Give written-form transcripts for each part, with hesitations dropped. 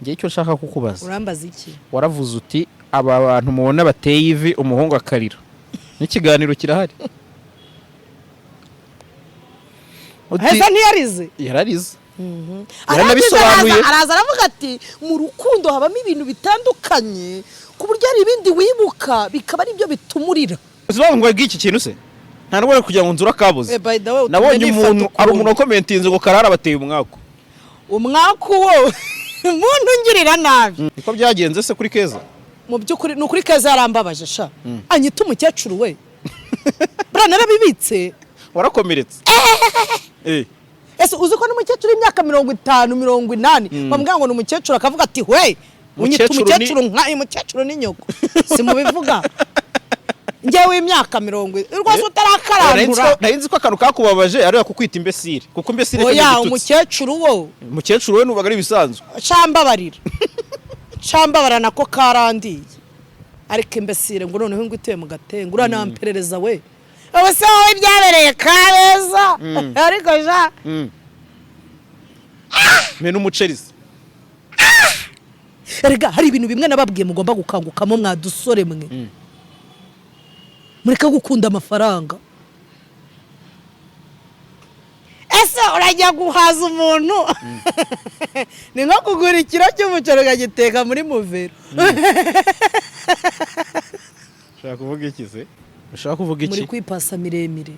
ngiye cyo nshaka kukubaza urambaza iki waravuze uti aba bantu mubona bateye ivi umuhungu akarira n'ikiganiro kirahari Heza ntiyarize yararize aranabisobanuye araza aravuga ati mu rukundo habamo ibintu bitandukanye ku buryo ari ibindi wibuka bikaba ari byo bitumurira uzibaho ngo iki kintu se nta nubwo kugira ngo nzura kabuze nabonye umuntu ari umuntu commentinze ngo Clara bateye umwako wo umuntu ngirira nabi niko byagenze se kuri KEZA mu byukuri n'ukuri KEZA yarambabaje sha anyita umukecuru we bra narabibitse warakomeretse ese uzi ko n'umukecuru imyaka 50 80 bambwira ngo n'umukecuru akavuga ati we unyita umukecuru nka umukecuru n'inyoko simubivuga ngewe imyaka 40 rwose utarakarandura narinzi ko akantu kakubabaje ari kukwita imbesire kuko imbesire kandi gitutse umukecuru we nubaga ari bisanzwe cambabarana ko karandiye ariko imbesire ngo noneho ngo ituye mu gatenga uranamperereza we abase wowe byabereye KEZA ariko ja me n'umucerizi erega hari ibintu bimwe nababwiye mugomba gukangukamo mwadusore mwe mureka gukunda amafaranga ese urajya guhaza umuntu ni nko kugura ikiro cy'umuceri ukagiteka muri muvero ushaka kuvuga iki se ushaka kuvuga iki muri kwipasa miremire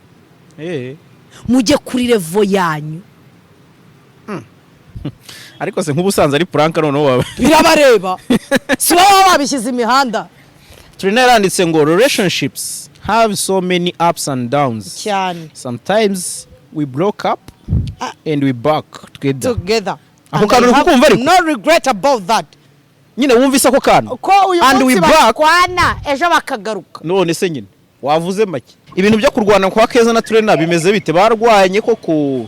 mujye kuri levo yanyu ariko se nk'ubusanzwe ari prank noneho baba birabareba si baba babishyize imihanda Trina yaranditse ngo relationships have so many ups and downs. Sometimes we broke up and we back together. No regret about that. Nyine wumvise ako kana. And we back kwana ejo bakagaruka. None se nyine wavuze make. Ibintu byo kurwana kwa KEZA na Trina bimeze bite barwanye koko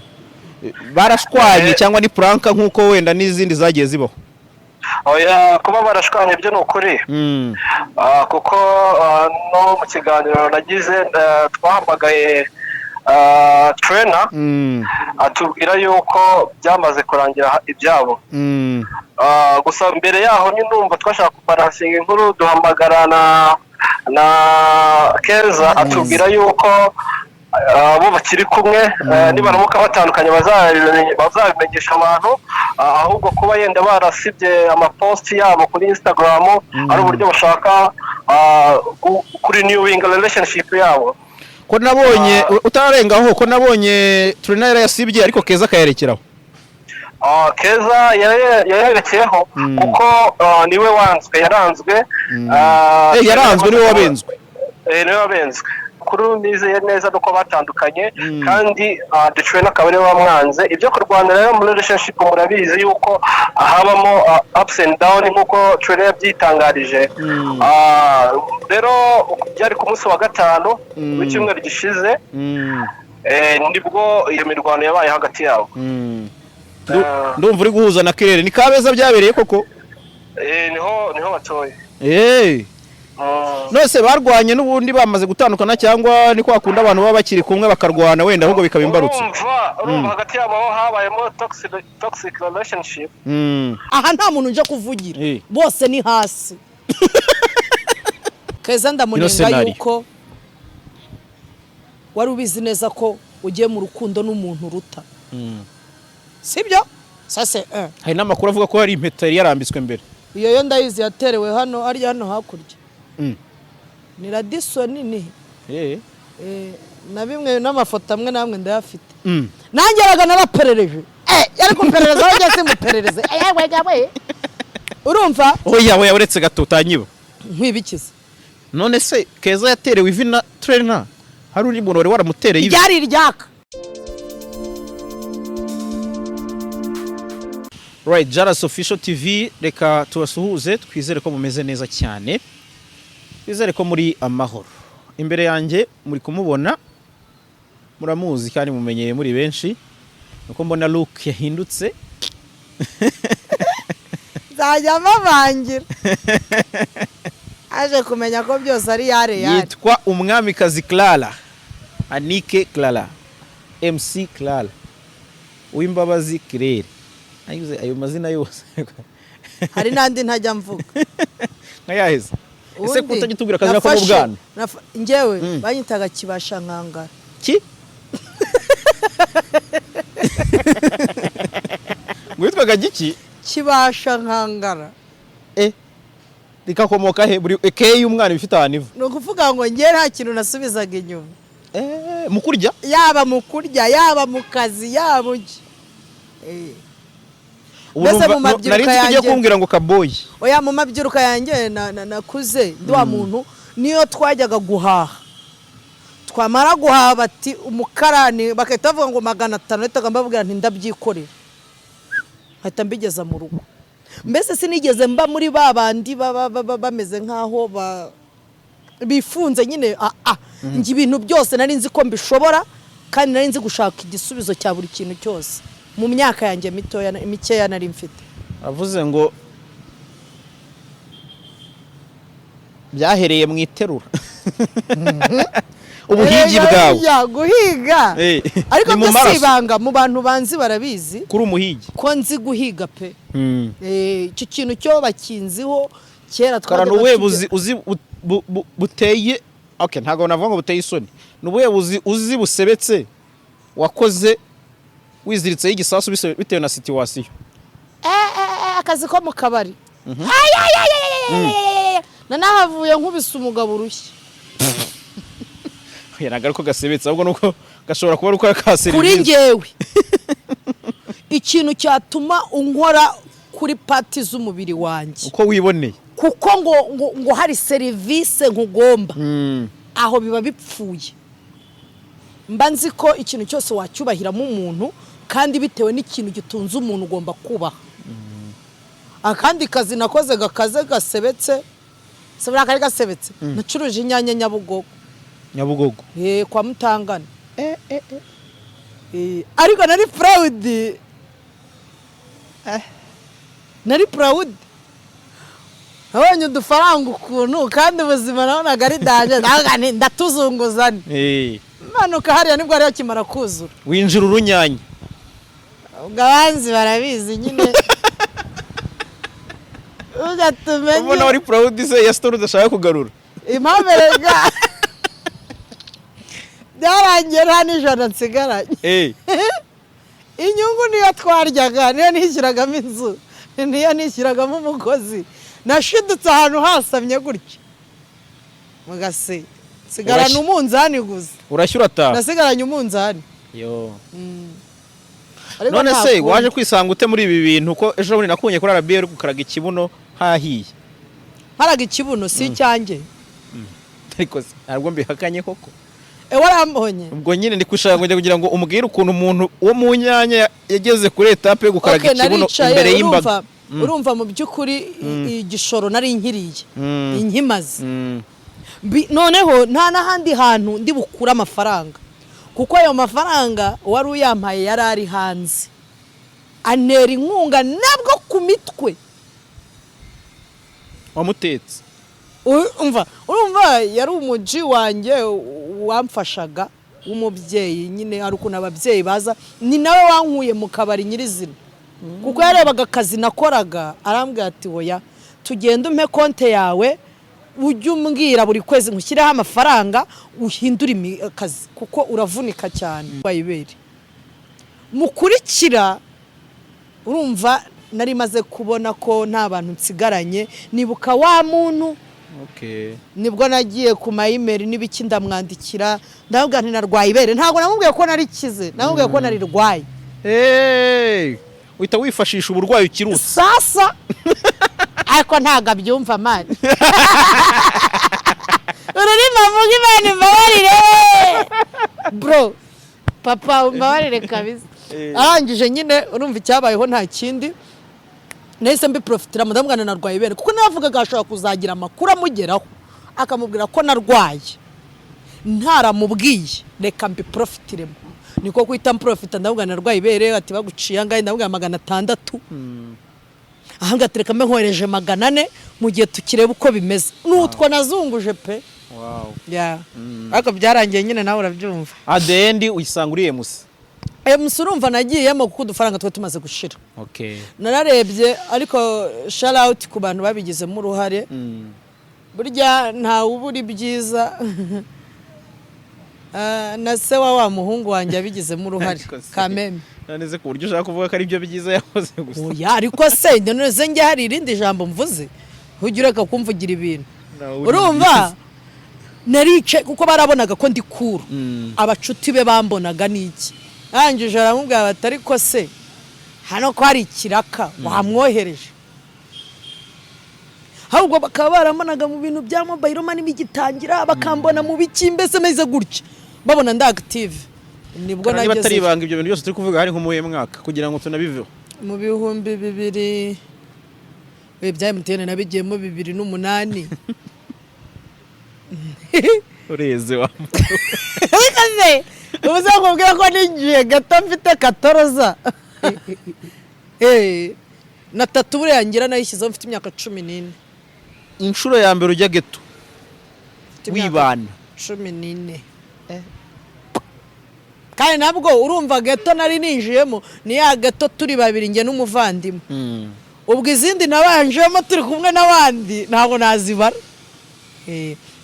barashwanye cyangwa ni prank nkuko wenda n'izindi zagiye zibaho? Oya kuba barashwanye byo nukuri kuko no mu kiganiro nagize twahamagaye trainer atubwira yuko byamaze kurangira ibyabo gusa mbere yaho ndumva twashaka kubaransinga inkuru duhamagara na KEZA atubwira yuko abo bakiri kumwe nibaramuka batandukanye bazabimenyesha abantu ahubwo kuba yenda barasibye amapost yabo kuri Instagram ari uburyo bashaka kuri new wing relationship yabo ko nabonye utarengaho ko nabonye Trina yasibye ariko KEZA kayerekeraho KEZA yayerekeyeho kuko niwe yaranzwe niwe wabenzwe niwe wabenzwe kuri nizeye neza nuko batandukanye kandi Trainer akaba ari wamwanze ibyo kurwana rero muri relationship murabizi yuko habamo ups and down nkuko Trainer yabyitangarije rero byari ku munsi wa gatanu w'icyumweru gishize nibwo iyo mirwano yabaye hagati yabo ndumva uri guhuza na Clara ni Kabeza byabereye koko niho batoye nose barwanye n'ubundi bamaze gutandukana cyangwa ni kwa kunda abantu baba bakiri kumwe bakarwana wenda ahubwo bikaba imbarutse urumva hagati yabo habayemo toxic relationship aha nta muntu uje kuvugira bose ni hasi KEZA ndamunenga yuko wari ubizi neza ko ugiye mu rukundo n'umuntu ruta sibyo sase hari namakuru avuga ko hari impeta yarambitswe mbere iyo yo ndayizi yaterewe hano ari hano hakurya ni Radisson ni na bimwe n'amafoto amwe namwe ndayafite nangeraga naraperereje yari kumperereza aho cyase muperereze yewe urumva oya uretse gato tanyiba nkwibikiza none se KEZA yaterewe ivi na Trainer hari uri muntu wari waramutereye ivi byari iryaka Right, JALAS Official TV reka tubasuhuze twizere ko mumeze neza cyane. Twizere ko muri amahoro. Imbere yanjye muri kumubona muramuzi kandi mumenyeye muri benshi. Nuko mbona look yahindutse. Zajya mavangira. Aje kumenya ko byose ari yare. Yitwa umwamikazi Clara. Anike Clara. MC Clara. Uwimbabazi Clara. Ayuze ayo mazina yose hari nandi ntajya mvuga nkayaheze ese kutajya akazina ko mu bwana njyewe banyitaga kibasha nkangara ki witwaga giki kibasha nkangara rikakomoka he buri ekeye umwana bifite ahantu no kuvuga ngo ngiye nta kintu nasubizaga inyuma mu kurya yaba mu kurya yaba mu kazi yaba uki mbese mu mabyiruka yanjye kumbwira ngo kaboyi oya mu mabyiruka yanjye nakuze ndi wa muntu niyo twajyaga guhaha twamara guhaha bati umukarani bakahita bavuga ngo 500 leta mbabwira nti ndabyikorera hahita mbigeza mu rugo mbese sinigeze mba muri babandi bameze nkaho bifunze nyine ngi ibintu byose nari nzi ko mbishobora kandi nari nzi gushaka igisubizo cya buri kintu cyose mu myaka yanjye mikeya nari mfite avuze ngo byahereye mu iterura ubuhigi bwawe guhiga ariko mbasibanga mu bantu banzi barabizi kuri umuhigi ko nzi guhiga pe icyo kintu cyo bakinziho kera twara n'ubuye uzi buteye okay ntago navuga ngo buteye isoni n'ubuye uzi busebetse wakoze wiziritse y'igisasu bitewe na situation akazi ko mu kabari nanahavuye nkubise umugabo urushye yaraga ariko gasebetse ahubwo nuko gashobora kuba ruko yakasera kuri ngewe ikintu cyatuma unkora kuri party z'umubiri wanjye uko wiboneye kuko ngo hari service nkugomba aho biba bipfuye mba nzi ko ikintu cyose wacyubahiramo umuntu kandi bitewe n'ikintu gitunze umuntu ugomba kubaha akandi kazi nakoze gakaze gasebetse sabura kari gasebetse nacuruje inyanya Nyabugogo kwa Mutangana ariko nari proud abonye udufaranga ukuntu kandi ubuzima nabonaga ari danje ndatuzunguzana manuka hariya nibwo ariyo kimara kuzura winjira urunyanya ugabanzi barabizi nyine ugatumenye ubona wari proud se ya story udashaka kugarura impamerega byarangiye nta nijoro nsigaranye inyungu niyo twaryaga niyo nishyiragamo inzu niyo nishyiragamo umukozi nashidutse ahantu hasamye gutya mugase sigarana umunzani gusa urashyura ta nasigaranye umunzani none se waje kwisanga ute muri ibi bintu ko ejo bundi nakunye kuri RBR gukaraga ikibuno hahiye haraga ikibuno si cyanjye ariko ntabwo mbihakanye koko warambonye ubwo nyine ndi kushaka kugira ngo umubwire ukuntu umuntu wo mu nyanya yageze kuri etape yo gukaraga ikibuno imbere y'imbaga urumva mu by'ukuri igishoro nari nkiriye inkimaze noneho nta n'ahandi hantu ndi bukura amafaranga kuko ayo mafaranga wari uyampaye yari ari hanze antera inkunga nabwo ku mitwe wamutetse urumva yari umuji wanjye wamfashaga w'umubyeyi nyine hari ukuntu ababyeyi baza ni nawe wankuye mu kabari nyirizina kuko yarebaga akazi nakoraga arambwira ati oya tugenda umpe konte yawe ujye umbwira buri kwezi nkushyireho amafaranga uhindure akazi kuko uravunika cyane wayibere mukurikira urumva nari maze kubona ko nta bantu nsigaranye nibuka wa muntu nibwo nagiye ku mayimeri n'ibiki ndamwandikira ndavuga nti narwaye ibere ntabwo namubwiye ko narikize namubwiye ko narirwaye uhita wifashisha uburwayi ukirutse sasa ariko ntago abyumva mani ururimi avuga imana imbabarire bro papa umbabarire kabisa arangije nyine urumva icyabayeho nta kindi nahise mbiprofitira mudamwana narwaye ibere kuko navugaga ashobora kuzagira amakuru amugeraho akamubwira ko narwaye ntaramubwiye reka mbiprofitiremo niko kwita mprofita ndavuga narwaye ibere ati baguciye angahe ndavuga 600 ahanga tereka mbe nkoreje 400 mu gihe tukireba uko bimeze n'utwo nazunguje pe ariko byarangiye nyine nawe urabyumva adendi uyisanga uriye musi musurumva nagiyemo kuko udufaranga twe tumaze gushira. Okay. Nararebye ariko shout out ku bantu babigizemo uruhare. Burya nta uburi byiza. Na se wa muhungu wanjye abigizemo uruhare kameme. Naneze ku buryo ushaka kuvuga ko ari byo byiza yakoze gusa. Oya ariko se ndaneze nge hari irindi jambo mvuze. Hugireka kumvugira ibintu. Urumva? Narice kuko barabonaga ko ndi kuru. Abacuti be bambonaga niki. Anjije aramubwira batari ko se hano ko hari ikiraka wamwohereje. Ahubwo bakaba baramonaga mu bintu bya mobile money bigitangira bakambona mu biki mbese meze gutya. Babona nda active. Nibwo nageze. Batari banga ibyo bintu byose turi kuvuga hari nk'umuye mwaka kugira ngo tunabiveho. Mu bihumbi 2000 bya MTN nabigiyemo 2008. Ureze wa. Kaze. Ubuze kubwira ko ninjiye gato mfite 14. Na tatu bure yangira nayishyizeho mfite imyaka 14. Inshuro ya mbere ujya geto. Wibana 14. Kandi nabwo urumva geto nari ninjiyemo ni ya geto turi babiri nge n'umuvandimwe. Ubwo izindi nabanjemo turi kumwe n'abandi ntabwo nazibara.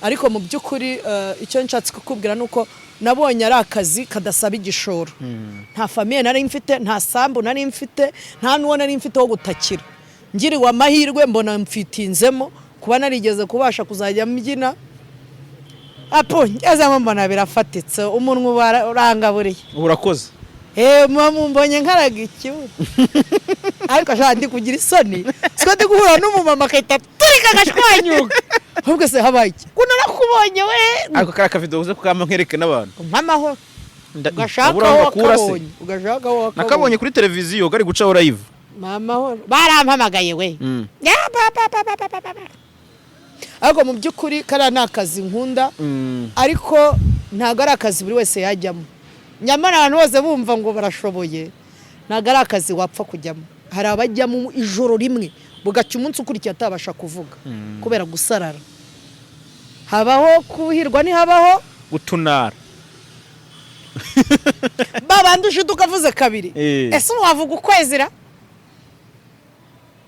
Ariko mu byukuri icyo nshatse kukubwira nuko nabonye ari akazi kadasaba igishoro. Nta famille nari mfite, nta sambu nari mfite, nta nuwo nari mfite wo gutakira. Ngiriwe amahirwe mbona mfitinzemo kuba narigeze kubasha kuzajya mbyina. Apo ngeze mbona birafatitse umunwa urangaburiye. Urakoze. Mama mbonye nkaraga ikibuga. Ariko shandi kugira isoni. Siko ndi guhura n'umumama akahita turika gashwanyuka. Ahubwo se habaye iki? Kuno nakubonye we. Ariko karaka video uze kukama nkereke n'abantu. Mamaho. Ugashaka nakabonye kuri televiziyo gari guca live. Mamaho. Barampamagaye we. Ariko mu byukuri kara nakazi nkunda. Ariko ntago ari akazi buri wese yajyamo. Nyamara abantu bose bumva ngo barashoboye. Ntago ari akazi wapfa kujyamo. Hari abajyamo ijoro rimwe bugaca umunsi ukurikiye atabasha kuvuga kubera gusarara. Habaho kuhirwa ni habaho gutunara. Babandushe tukavuze kabiri. Ese wavuga ukwezira?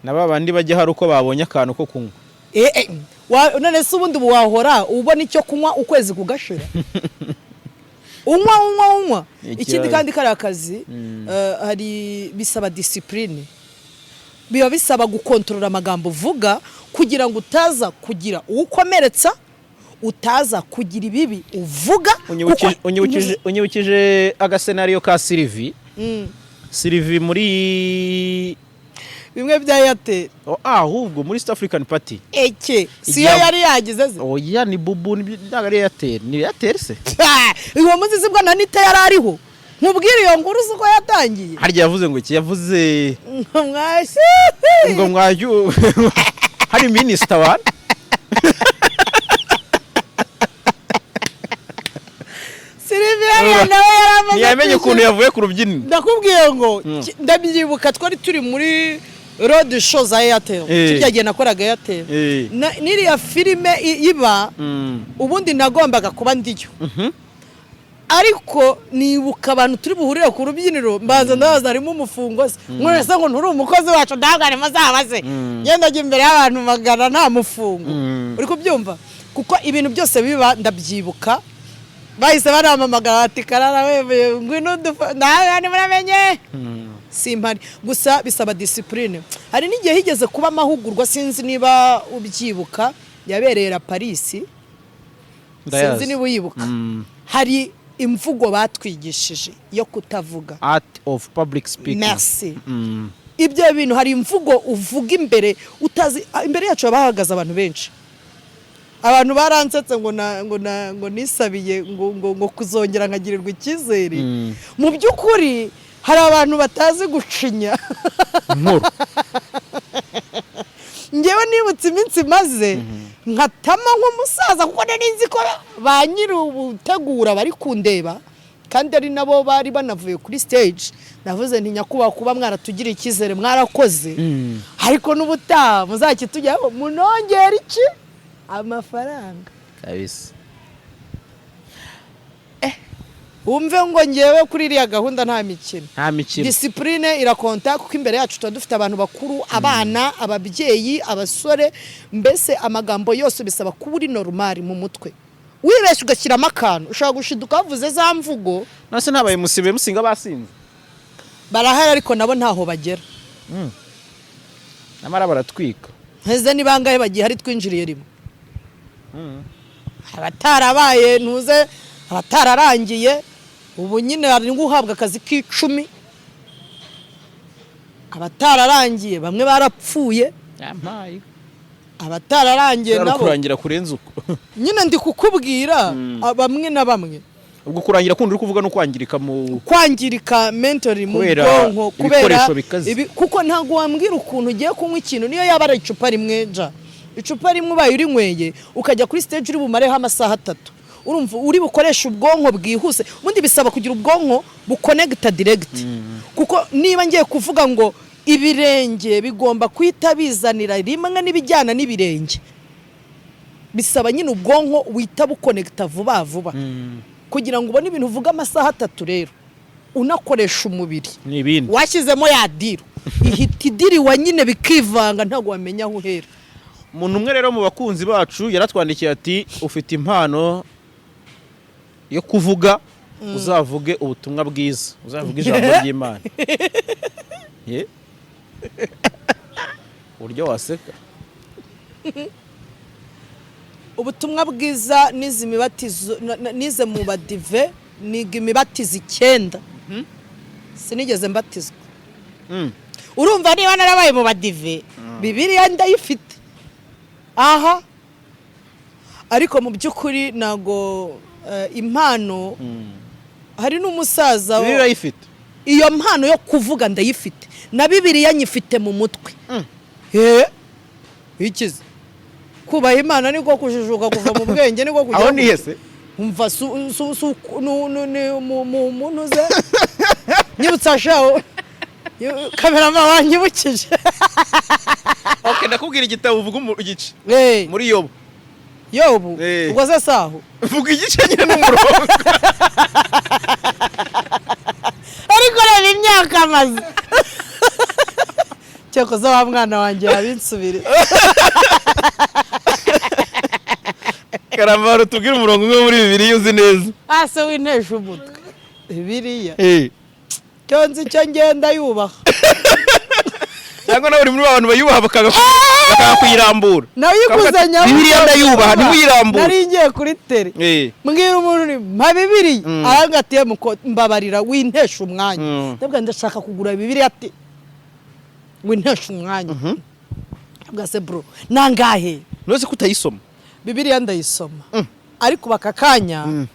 Na babandi bajya hari uko babonye akantu ko kunywa. None se ubundi wahora ubona icyo kunywa ukwezi kugashira. Unywa. Ikindi kandi kari akazi hari bisaba discipline. Biba bisaba gukontorora amagambo uvuga kugira ngo utaza kugira ukomeretsa, utaza kugira ibibi uvuga. Unyibukije agasenario ka Sylvie. Sylvie muri bimwe bya Airtel. Ahubwo muri East African Party. Siyo yari yagize ze. Oya ni bubu ni Airtel. Ni Airtel se. Uwo muzizi bwa nanite yarariho. Nkubwira iyo nkuru uko yatangiye. Harya yavuze ngo iki yavuze mwasi. Ngo mwaju hari minister wa. Sylvia nawe yaramaze. Ntiyamenye ukuntu yavuye ku rubyiniro. Ndakubwiye ngo ndabyibuka twari turi muri road show za Airtel. Kiryagiye nakoraga Airtel. Niriya filime iba ubundi nagombaga kuba ndiyo. Ariko nibuka abantu turi buhurira ku rubyiniro mbanza ndabaza harimo umufungozi. Mwese ngo nturi umukozi wacu ndagane mazabaze. Ngenda jye imbere y'abantu magana nta mufungo. Uri kubyumva? Kuko ibintu byose biba ndabyibuka. Bahise baramamagara ati Clara wewe ngwino ndagane muramenye. Simpari gusa bisaba discipline. Hari n'igihe higeze kuba amahugurwa sinzi niba ubyibuka yaberera Paris. Sinzi niba uyibuka. Hari imvugo batwigishije yo kutavuga. Art of public speaking. Merci. Ibyo bintu hari imvugo uvuga imbere utazi imbere yacu bahagaze abantu benshi. Abantu baransetse ngo nisabiye ngo kuzongera nkagirirwa ikizere. Mu byukuri hari abantu batazi gucinya. Ngewe nibutse iminsi maze nkatama nk'umusaza kuko nari nzi ko ba nyiri ubutegura bari kundeba kandi ari nabo bari banavuye kuri stage. Navuze nti nyakuba kuba mwaratugira ikizere mwarakoze. Ariko n'ubutaha muzakitujyaho munongera iki amafaranga kabisa. umve ngo ngewe kuri iriya gahunda nta mikino discipline irakonta kuko imbere yacu tuba dufite abantu bakuru abana ababyeyi abasore mbese amagambo yose bisaba kuba uri normal mu mutwe wibeshye ugashyiramo akantu ushaka gushiduka wavuze za mvugo nase ntabaye musibe musinga basinze barahari ariko nabo ntaho bagera namara baratwika heze ni bangahe bagiye hari twinjiriye rimwe abatarabaye ntuze abatararangiye ubu nyine hari nguhabwa akazi k'10 abatararangiye bamwe barapfuye yampaye abatararangiye nabo kurangira kurenza uko nyine ndi kukubwira bamwe na bamwe ubwo kurangira kundi uri kuvuga no kwangirika mentally mu bwonko kubera kuko ntago wambwira ukuntu ugiye kunywa ikintu niyo yaba ari icupa rimwe icupa rimwe ubaye urinyweye ukajya kuri stage uri bumareho amasaha 3 urumva uri bukoresha ubwonko bwihuse ubundi bisaba kugira ubwonko buconnecta direct kuko niba ngiye kuvuga ngo ibirenge bigomba kwita bizanira rimwe n'ibijyana n'ibirenge bisaba nyine ubwonko wita buconnecta vuba kugira ngo ubone ibintu uvuga amasaha 3 rero unakoresha umubiri n'ibindi washyizemo ya diro ihita idiriwa nyine bikivanga ntago wamenya aho uhera umuntu umwe rero mu bakunzi bacu yaratwandikiye ati ufite impano yo kuvuga uzavuge ubutumwa bwiza uzavuge ijambo ry'Imana uryo waseka ubutumwa bwiza nize imibatizo nize mu badive niga imibatizo 9 sinigeze mbatizwa urumva niba narabaye mu badive Bibiliya ndayifite aha ariko mu byukuri nago impano hari n'umusaza Bibiliya ifite iyo mpano yo kuvuga ndayifite na Bibiliya nyifite mu mutwe ikize kubaha Imana niko kujijuka kuva mu bwenge niko kujya aho ni hese umva muntu ze nyibutsa shaho kameraman wanyibukije okay ndakubwira igitabo uvuga igice muri Yobu ubwo se saho uvuga igice nyine n'umurongo ariko reba imyaka maze cyakoze wa mwana wanjye yabinsubire Karamaro tubwire umurongo umwe muri Bibiliya uzi neza ase wintesha umutwe Bibiliya cyonzi cyo ngenda yubaha cyangwa nawe uri muri abantu bayubaha bakakuyirambura nayikuze nyamara Bibiliya ndayubaha ntimuyirambura nari ngiye kuri tele mbwira umuntu ni mpa Bibiliya arangatiye muko mbabarira wintesha umwanya ndabwo ndashaka kugura Bibiliya ati wintesha umwanya bwase bro nangahe noze kutayisoma Bibiliya ndayisoma ariko bakakanya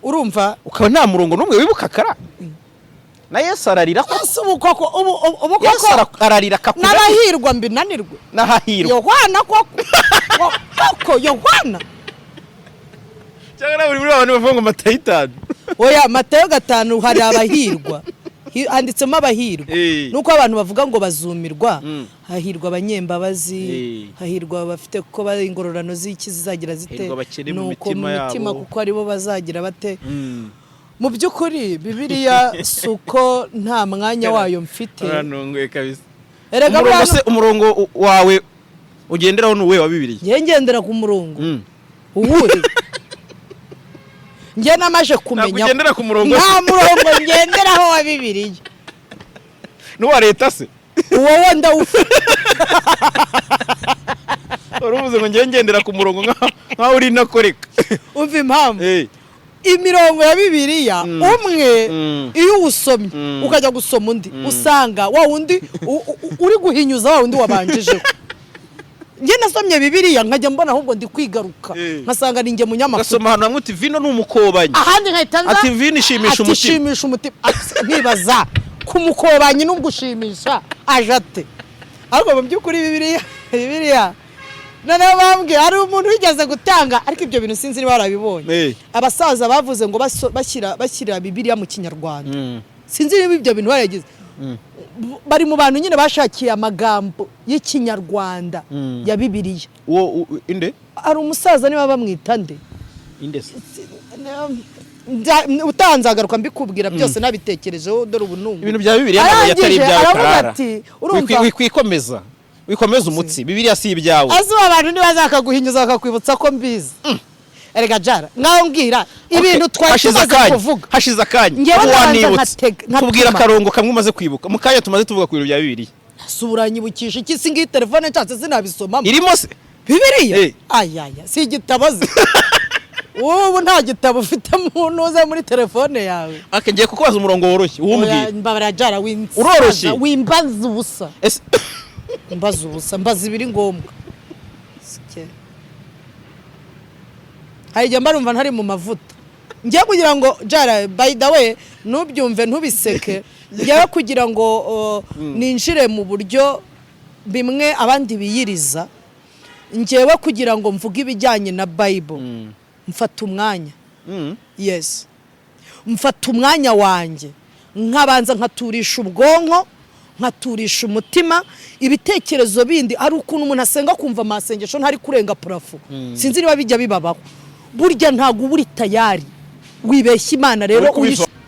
urumva ukaba nta murongo numwe wibuka kara na Yesu ararira ko ubukoko Yesu ararira kakura n'abahirwa mbinanirwe n'ahahirwa Yohana koko Yohana cyangwa muri abantu bavuga ngo Matayo 5 oya Matayo 5 hari abahirwa handitsemo abahirwa nuko abantu bavuga ngo bazumirwa hahirwa abanyembabazi hahirwa bafite ko bari ingororano z'iki zizagira zite nuko mu mitima kuko aribo bazagira bate mu byukuri Bibiliya suko nta mwanya wayo mfite uranongoye kabisa umurongo wawe ugenderaho n'uwe wa Bibiliya ngendera ku murongo uwuhe nge namaje kumenya nta murongo ngenderaho wa Bibiliya n'uwa leta se uwo ndawufite uruvuze ngo ngendera ku murongo nkaho uri nakoreka umva impamvu imirongo ya Bibiliya umwe iyo usomye ukajya gusoma undi usanga wa wundi uri guhinyuza wa wundi wabanjijeho nge nasomye Bibiliya nkajya mbona ahubwo ndi kwigaruka nkasanga ninge munyamakuru gasoma hano hamwe uti vino n'umukobanyi ahandi nkahita nza ati vino ishimisha umutima ntibaza kumukobanyi n'ugushimisha ajate ariko mu byukuri Bibiliya none bambwe ari umuntu wigeze gutanga ariko ibyo bintu sinzi niba barabibonye abasaza bavuze ngo bashyira Bibiliya mu Kinyarwanda sinzi niba ibyo bintu baragize bari mu bantu nyine bashakiye amagambo y'Ikinyarwanda ya Bibiliya uwo inde ari umusaza niba bamwita nde inde utanzagaruka mbikubwira byose nabitekerejeho dore ubunungu ibintu bya Bibiliya ntabwo yatari ibyawe Clara wikomeza umutsi Bibiliya si ibyawe azi abantu ntibazakaguhinyuza bakakwibutsa ko mbizi erega jara ngaho mbwira ibintu twashize kuvuga hashize akanya wanibutse tubwira akarongo kamwe umaze kwibuka mukanya tumaze tuvuga ku bintu bya Bibiliya suranyibukisha iki singi telefone nshatse sinabisomamo irimo se Bibiliya ayaya si igitabazi ubu nta gitabo ufite umuntu uza muri telefone yawe akengiye kukubaza umurongo woroshye uwumbwiye mbabara jara uroroshye wimbaza ubusa mbaza ibiri ngombwa hayijya mbarumva ntari mu mavuta ngiye kugira ngo jara by the way nubyumve ntubiseke ngiye kugira ngo ninjire mu buryo bimwe abandi biyiriza ngiyewe kugira ngo mvuge ibijyanye na Bible mfata umwanya yes mfata umwanya wanjye nkabanza nkaturisha ubwonko nkaturisha umutima ibitekerezo bindi ari ukuntu umuntu asenga kumva amasengesho ntari kurenga parafo sinzi niba bijya bibabaho burya ntago uburi tayari wibeshya Imana rero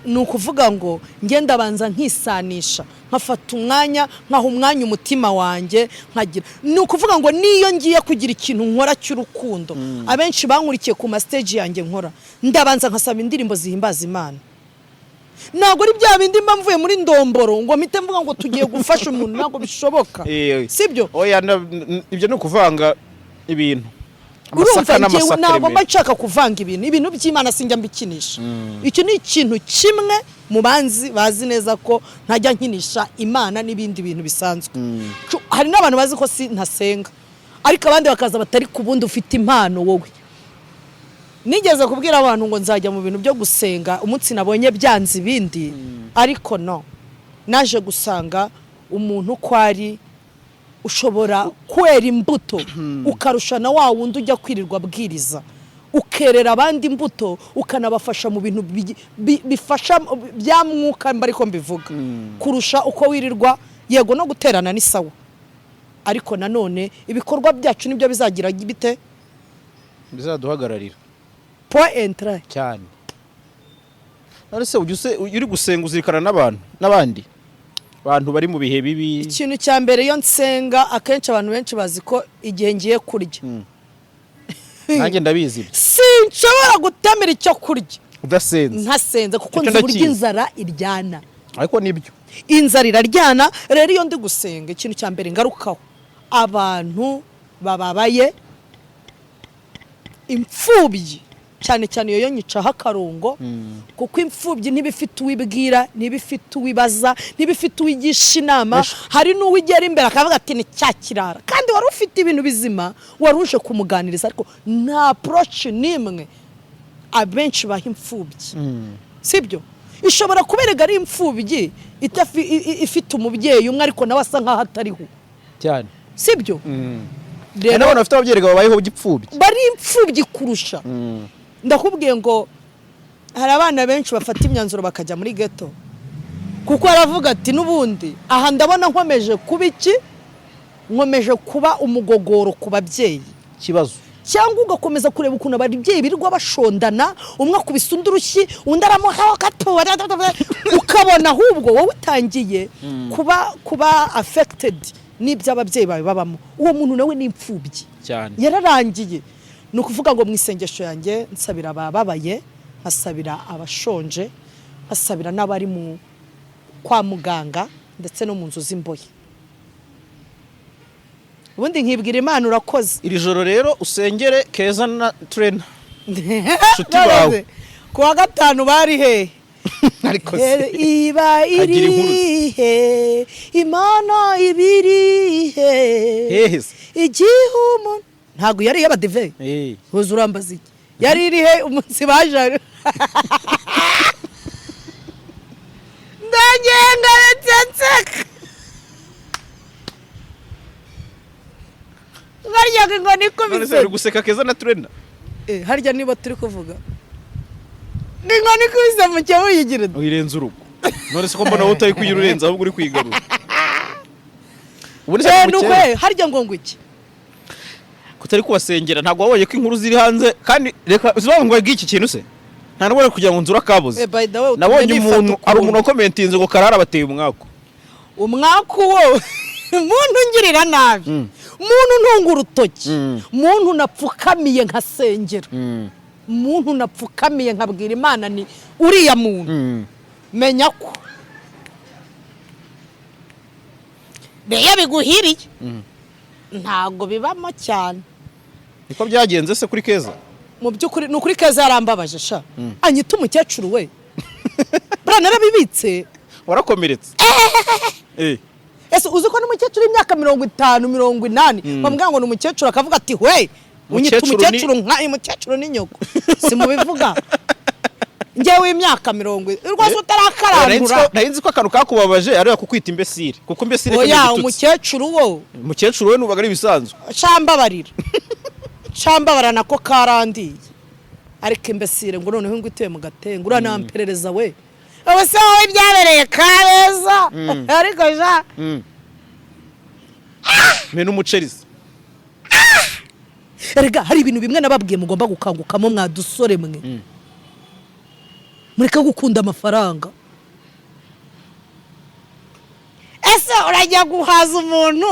ni ukuvuga ngo ngenda banza nkisanisha nkafata umwanya nkaha umwanya umutima wanjye nkagira ni ukuvuga ngo niyo ngiye kugira ikintu nkora cy'urukundo abenshi bankurikiye ku ma stage yanjye nkora ndabanza nkasaba indirimbo zihimbaza Imana ntabwo ari bya bindi mba mvuye muri ndomboro ngo mpite mvuga ngo tugiye gufasha umuntu ntabwo bishoboka sibyo oya ibyo ni ukuvanga ibintu urumva ngewe ntabwo mba nshaka kuvanga ibintu by'Imana sinjya mbikinisha icyo ni ikintu kimwe mu banzi bazi neza ko ntajya nkinisha Imana n'ibindi bintu bisanzwe hari n'abantu bazi ko si ntasenga ariko abandi bakaza batari ku bundi ufite impano wowe nigeze kubwira abantu ngo nzajya mu bintu byo gusenga umunsi nabonye byanze ibindi ariko no naje gusanga umuntu ko ari ushobora kwera imbuto ukarusha na wa wundi ujya kwirirwa bwiriza ukerera abandi imbuto ukanabafasha mu bintu bifasha bya mwuka ariko mbivuga kurusha uko wirirwa yego no guterana ni sawa ariko nanone ibikorwa byacu nibyo bizagira bite bizaduhagararira point cyane arese uri gusenga uzirikana n'abandi abantu bari mu bihe bibi ikintu cya mbere yo nsenga akenshi abantu benshi bazi ko igihe ngiye kurya nanjye ndabizi sinshobora gutamira icyo kurya udasenze ntasenze kuko nzi burya inzara iryana ariko nibyo inzara iraryana rero iyo ndi gusenga ikintu cya mbere ngarukaho abantu bababaye imfubyi cyane cyane iyo nyicaho akarongo kuko imfubyi ntibifite uwibwira ntibifite uwibaza ntibifite uwigisha inama hari n'uwigera imbere akavuga ati ni cyakirara kandi wari ufite ibintu bizima waruje kumuganiriza ariko nta approach nimwe abenshi baha imfubyi sibyo ishobora kuberega ari imfubyi ifite umubyeyi umwe ariko nawe asa nkaho atariho cyane sibyo rero abantu bafite ababyeyi babayeho gipfubyi bari imfubyi kurusha ndakubwiye ngo hari abana benshi bafata imyanzuro bakajya muri ghetto kuko aravuga ati nubundi aha ndabona nkomeje kuba iki nkomeje kuba umugogoro ku babyeyi kibazo cyangwa ugakomeza kureba ukuntu ababyeyi birirwa bashondana umwe akubise undi urushyi undi aramuhaho gato ukabona ahubwo wowe utangiye kuba affected n'ibyo ababyeyi bawe babamo uwo muntu nawe ni imfubyi cyane yararangiye ni ukuvuga ngo mu isengesho yanjye nsabira abababaye nkasabira abashonje nkasabira n'abari mu kwa muganga ndetse no mu nzu z'imbohe ubundi nkibwira Imana urakoze iri joro rero usengere Keza na Trainer nshuti bawe ku wa gatanu bari he ariko iba iri he Imana ibiri he igihumu ntago yari y'abadive hoza urambaza iki yari iri he umunsi baje ndagenga tsetseka baryaga ngo nikubise none guseka Keza na Trainer harya niba turi kuvuga ni ngo nikubise mu cyo wigira uyirenza urugo none se ko mbona wowe utari kuyirenza ahubwo uri kwigarura ubu harya ngo iki kutari kubasengera ntabwo wabonye ko inkuru ziri hanze kandi reka zibavuga ngo iki kintu se nta nubwo kugira ngo nzura kabuze by the way nabonye umuntu ari umuntu commentinze ngo Clara bateye umwako wo umuntu ngirira nabi umuntu ntunga urutoki umuntu napfukamiye nkasengera umuntu napfukamiye nkabwira Imana ni uriya muntu menya ko Beya biguhiriye ntago bibamo cyane niko byagenze se kuri Keza mu byukuri ni ukuri Keza yarambabaje sha anyita umukecuru we bra narabibitse warakomeretse ese uzi ko n'umukecuru imyaka 50 80 bambwira ngo n'umukecuru akavuga ati we unyita umukecuru nka umukecuru ni nyoko simubivuga ngewe imyaka 40 rwose utarakarandura nahinzi ko akantu kakubabaje ari kukwita imbesire kuko imbesire oya umukecuru we nubaga ari bisanzwe Chambabara nako karandiye ariko imbesire ngo noneho ngo ituye mu gatengo uranamperereza we abase wowe byabereye Kabeza ariko ja me n'umucerizi erega hari ibintu bimwe nababwiye mugomba gukangukamo mwadusore mwe mureka gukunda amafaranga ese urajya guhaza umuntu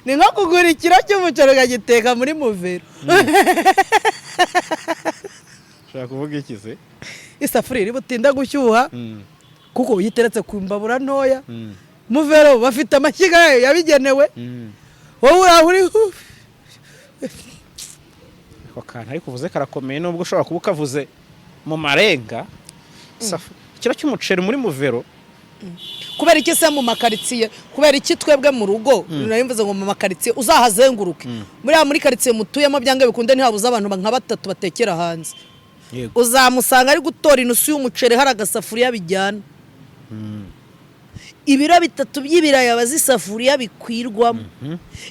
ni nko kugura ikiro cy'umuceri ukagiteka muri muvero ushaka kuvuga iki se isafuriya iri butinda gushyuha kuko uyiteretse ku mbabura ntoya muvero bafite amashyiga yabigenewe wowe uri ako kantu ariko uvuze karakomeye nubwo ushobora kuba ukavuze mu marenga ikiro cy'umuceri muri muvero kubera iki se mu makaritsiye kubera iki twebwe mu rugo narimvuze ngo mu makaritsiye uzahazenguruke muri karitsiye mutuyemo byange bikunde ntihabuza abantu nka batatu batekera hanze uzamusanga ari gutora inusu y'umuceri hari agasafuriya bijyana ibiro 3 by'ibiraya abazisafuriya bikwirwamo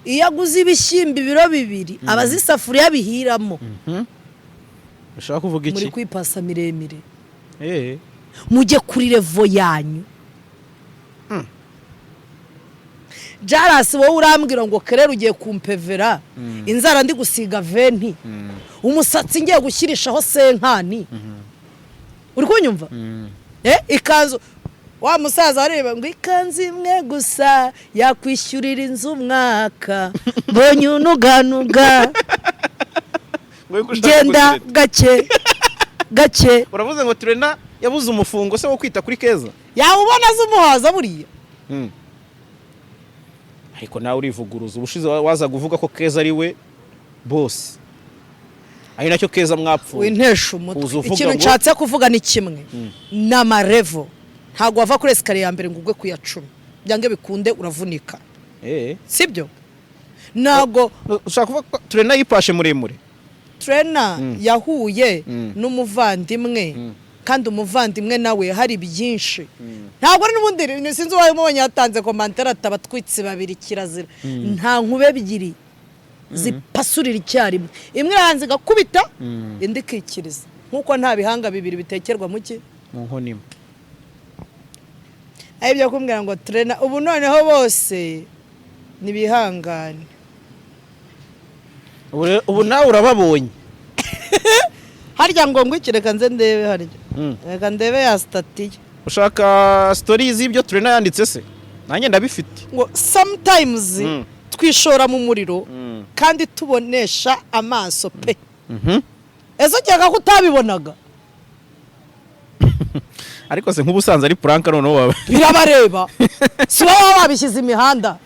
iyo aguze ibishyimbo ibiro 2 abazisafuriya bihiramo ushaka kuvuga iki muri kwipasa miremire mujye kuri revo yanyu JALAS wowe urambwira ngo kerera ugiye kumpevera inzara ndi gusiga venti umusatsi ngiye gushyirishaho senkani uri kunyumva ikanzu wa musaza areba ngo ikanzu imwe gusa yakwishyurira inzu umwaka mbonye unuganuga genda gake uravuze ngo Trena yabuze umufungo se wo kwita kuri Keza yawubona zumuhaza buriya ariko nawe urivuguruza ubushize waza kuvuga ko Keza ari we boss ari nacyo Keza mwapfuye wintesha umutwe ikintu nshatse kuvuga ni kimwe n'amarevo ntago wava kuri escalier ya mbere ngo ugwe kuyacuma byange bikunde uravunika sibyo nago ushaka kuvuga Trena yipashe muremure Trena yahuye n'umuvandimwe kandi umuvandimwe nawe hari byinshi ntabwo ari n'ubundi sinzi wayo mubonye yatanze commentaire atabatwitse babiri kirazira nta nkube ebyiri zipasurira icyarimwe imwe hanze gakubita indi kikiriza nkuko nta bihanga bibiri bitekerwa muki mu nkonimo ayibyo kumbwira ngo Trena ubu noneho bose nibihangane ubu nawe urababonye harya ngo ngwikireka nze ndebe harya reka ndebe ya statiye ushaka stories z'ibyo Trena yanditse se nanjye ndabifite ngo sometimes twishora mu muriro kandi tubonesha amaso pe ezo cyaka ko utabibonaga ariko se nk'ubusanzwe ari prank noneho baba birabareba si baba babishyize imihanda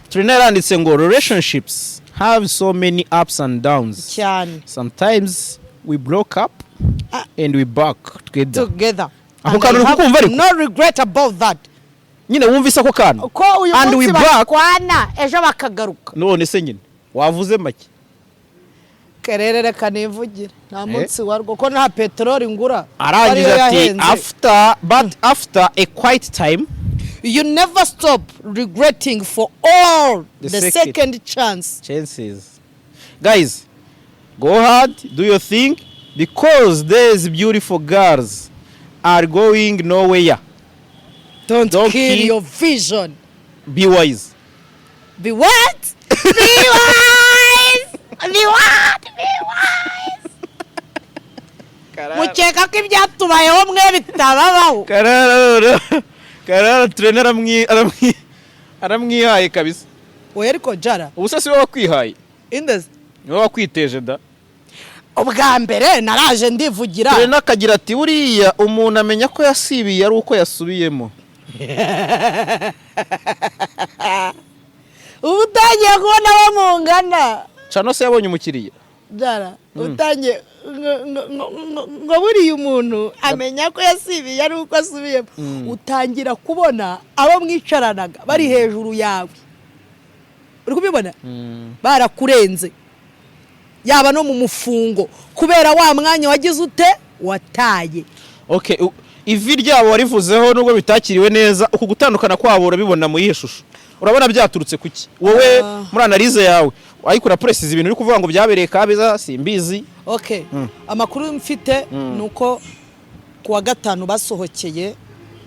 Trena yaranditse ngo relationships have so many ups and downs cyane sometimes we broke up and we back together ako kantu kumva ariko no regret about that nyine wumvise ako kantu ko uyu munsi bakwana ejo bakagaruka none se nyine wavuze make kererere kanivugira nta munsi warwo ko nta petrol ngura arangiza ati after a quiet time you never stop regretting for all the second chances guys go hard do your thing because these beautiful girls are going nowhere don't kill your vision be wise be what be wise be what be wise mukeka ko ibyatubayeho mwe bitababaho. Clara trainer aramwihaye kabisa. Oya ariko Jara. Ubuse si wowe wakwihaye. Indeze. Ni wowe wakwiteje da. Ubwa mbere naraje ndivugira. Trainer akagira ati buriya umuntu amenya ko yasibiye ari uko yasubiyemo. Utangiye kubona bamungana. Cano se yabonye umukiriya. Jara, utangiye ngo buriya umuntu amenya ko yasibiye ari uko asubiyemo. Utangira kubona abo mwicaranaga bari hejuru yawe. Uri kubibona? Barakurenze. Yaba no mu mufungo kubera wa mwanya wagize ute wataye. Okay, ivi ryabo warivuzeho nubwo bitakiriwe neza uku gutandukana kwabo urabibona mu yishusho. Urabona byaturutse kuki? Wowe muri analize yawe ayikura press ibintu uri kuvuga ngo byabereye Kabeza simbizi. Okay. Amakuru mfite nuko kuwa gatanu basohokeye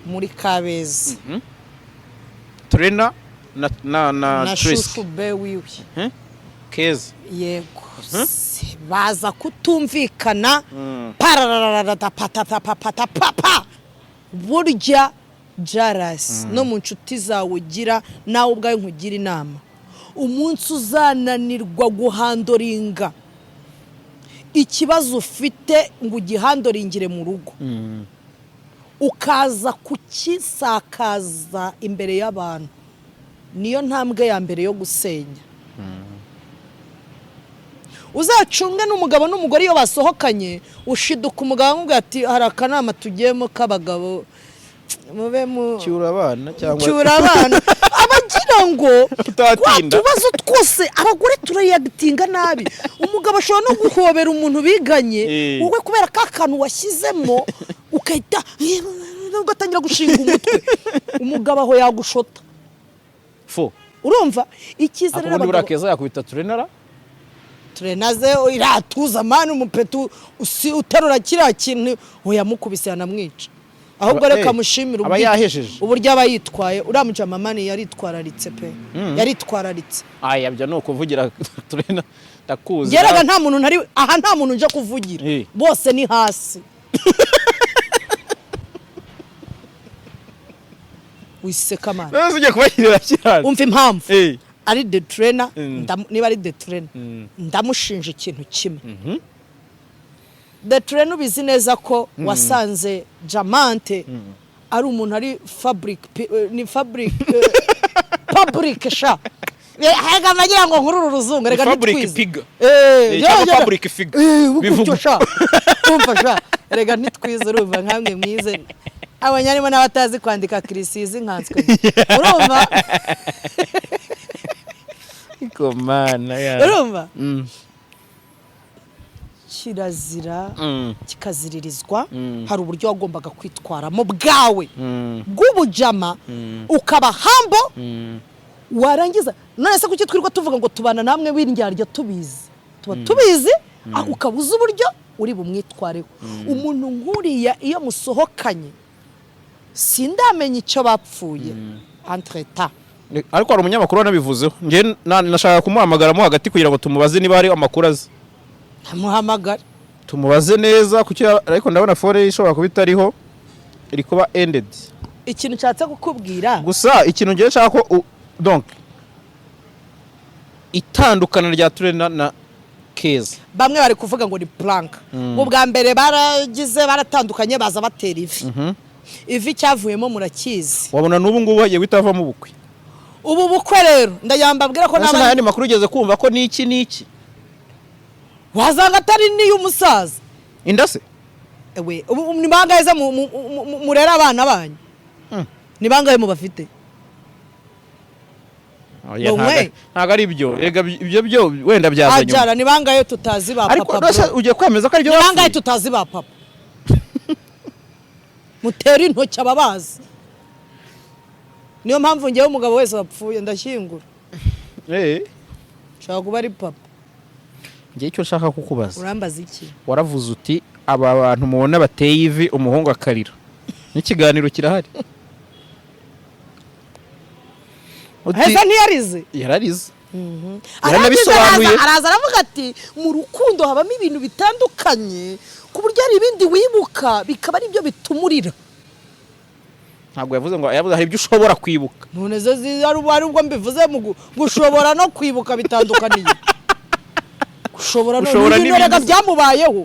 muri Kabeza. Trainer na Shushu be wiwe. Keza. Yego. Baza kutumvikana pararararata patata burya JALAS no mu nshuti zawe ugira nawe ubwawe nkugira inama. Umunsi uzananirwa guhandoringa ikibazo ufite ngo ugihandoringire mu rugo ukaza kukisakaza imbere y'abantu, niyo ntambwe ya mbere yo gusenya. Uzacunge n'umugabo n'umugore iyo basohokanye ushiduka umugabo amubwira ati hari akanama tugiyemo k'abagabo mube mu cyura abana abagira ngo tubazo twose abagore turayagitinga nabi. Umugabo ashobora no guhobera umuntu biganye wowe kubera ka kantu washyizemo ukahita ugatangira gushinga umutwe, umugabo aho yagushota fo. Urumva ikizere n'abagabo ubundi KEZA yakubita Trenaze iratuza mani umupetu uterura kiriya kintu uyamukubise yanamwica. Ahubwo reka mushimira uburyo abayitwaye uramuja mamani yaritwararitse pe. Yaritwararitse. Aya byo no kuvugira Trainer ndakuza. Yeraga nta muntu ntari aha nta muntu nje kuvugira. Bose ni hasi. Wiseka mani. Nase ujye kubagirira cyane. Umva impamvu. Ari the trainer niba ari the trainer ndamushinja ikintu kimwe. The trainer ubizi neza ko wasanze Jamante ari umuntu ari public sha hega magira ngo nkuru ruzungu rega nitwize public figure bivuga sha umva sha rega nitwize urumva nkamwe mwize abanyarimo n'abatazi kwandika kirisizi nkanswe urumva ikomana ya urumva kirazira kikaziririzwa. Hari uburyo wagombaga kwitwaramo bwawe bw'ubujama ukaba hambo warangiza. None se kuki twirwa tuvuga ngo tubana namwe w'indyarya tubizi tubizi ukabuza uburyo uri bumwitwareho. Umuntu nkuriya iyo musohokanye sindamenye icyo bapfuye entretemps. Ariko hari umunyamakuru wanabivuzeho nge nashaka kumuhamagaramo hagati kugira ngo tumubaze niba hari amakuru azi. Amuhamagara tumubaze neza kuki ariko ndabona fore ishobora kuba itariho iri kuba ended. Ikintu cyatse kukubwira gusa ikintu ngiye nshaka ko donc itandukana rya Trainer na KEZA bamwe bari kuvuga ngo ni plank. Ubwa mbere baratandukanye baza batera ivi cyavuyemo murakizi. Wabona n'ubu ngubu hagiye bitavamo ubukwe. Ubu bukwe rero ndayambabwira ko n'abandi makuru ugeze kumva ko niki wazanga atari ni y'umusaza indase ewe ni bangahe za murera abana banyu ni bangahe mu bafite ntago ari byo ibyo wenda byazanye ajara ni bangahe tutazi ba papa ariko ugiye kwemeza ko ari byo ni bangahe tutazi ba papa mutera intoki ababazi. Niyo mpamvu ngewe umugabo wese wapfuye ndashyingura shaka kuba ari papa. Ngiye icyo nshaka kukubaza urambaza iki? Waravuze uti aba bantu mubona bateye ivi umuhungu akarira n'ikiganiro kirahari. Heza ntiyarize yararize araza aravuga ati mu rukundo habamo ibintu bitandukanye ku buryo ari ibindi wibuka bikaba ari byo bitumurira. Ntabwo yavuze ngo yavuze hari ibyo ushobora kwibuka. None zo ari ubwo mbivuze mu gushobora no kwibuka bitandukaniye. Ushobora n'ibintu byamubayeho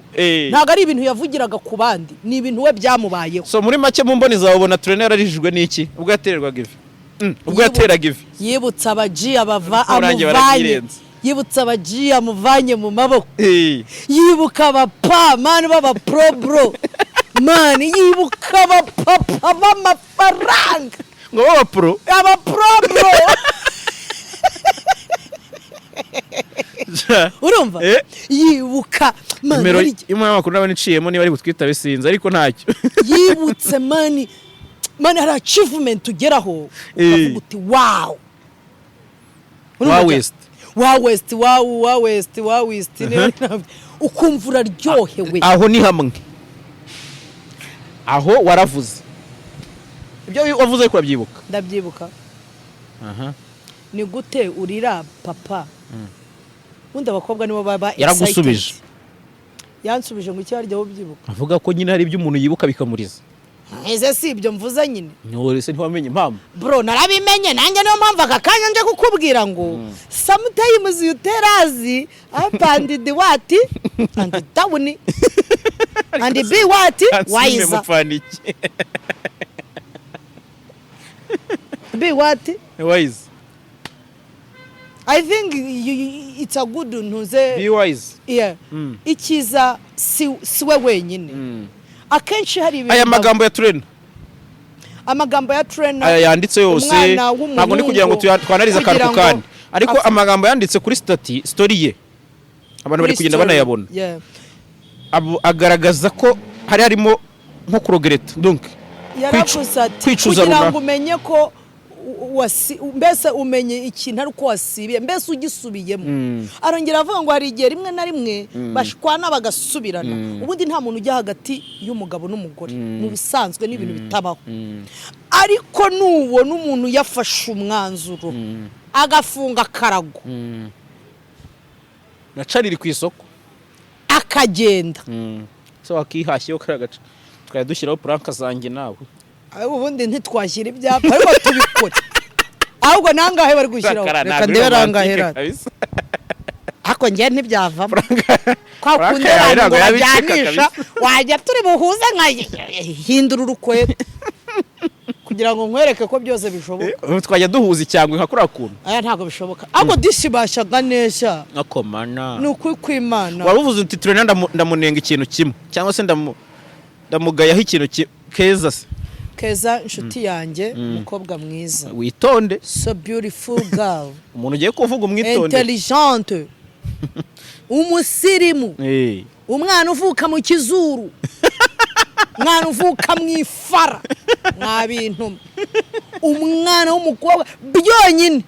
ntago ari ibintu yavugiraga ku bandi ni ibintu we byamubayeho. So muri make mu mboni zawe ubona trainer yarijijwe n'iki ubwo yatererwaga ivi ubwo yateraga ivi yibutsa abaji amuvanye yibutsa abaji amuvanye mu maboko yibuka abapa mani baba pro bro mani yibuka abapapa b'amafaranga ngo baba pro bro urumva yibuka mani imwe makuru n'abaniciyemo niba ari gutwita bisinze ariko ntacyo yibutse mani hari achievement ugeraho ukavuga uti wow west ukumva uraryohewe. Aho ni hamwe aho waravuze ibyo wavuze ko urabyibuka. Ndabyibuka. Ni gute urira papa undi abakobwa nibo baba yaragusubije yansubije ngo cyaryo ubyibuka avuga ko nyine hari ibyo umuntu yibuka bikamuriza. Ese si ibyo mvuze nyine nyorese ntiwamenye impamvu bro narabimenye nanjye niyo mpamvu akakanya nje kukubwira ngo sometimes you tell us up and the what and the down and the be what wise be what wise. I think it's a good ntuze be wise. Yeah. Ikiza siwe wenyine. Akenshi hari ibintu aya magambo ya trainer aya yanditse yose ntabwo ndi kugira ngo twanarize akantu kandi ariko amagambo yanditse kuri story ye abantu bari kugenda banayabona agaragaza ko hari harimo nko kurogereta donc kwicuza kugira ngo umenye ko mbese umenye ikintu ari uko wasibiye mbese ugisubiyemo. Arongera avuga ngo hari igihe rimwe na rimwe bashwana bagasubirana ubundi nta muntu ujya hagati y'umugabo n'umugore mu bisanzwe n'ibintu bitabaho ariko nubona umuntu yafashe umwanzuro agafunga karago nacariri ku isoko akagenda so akihashyeho karagaca twaya dushyiraho planka zanjye nawe ubundi ntitwashyira ibyapa ariko tubikora ahubwo nangahe bari gushyiraho reka ndebe rangahera ako ngiye ntibyavamo kwa kundera ngo bajyanisha wajya turi buhuze nkahindura urukweto kugira ngo nkwereke ko byose bishoboka twajya duhuza icyangwe nka kuri akuntu aya ntago bishoboka ahubwo dishibashaga neza nakomana ni ukuri kw'Imana waruvuze uti trainer ndamunenga ikintu kimwe cyangwa se ndamugayaho ikintu KEZA inshuti yanjye umukobwa mwiza witonde so beautiful girl umuntu ugiye kuvuga umwitonde intelligente umusirimu umwana uvuka mu kizuru umwana uvuka mu ifara mwa bintu umwana w'umukobwa byonyine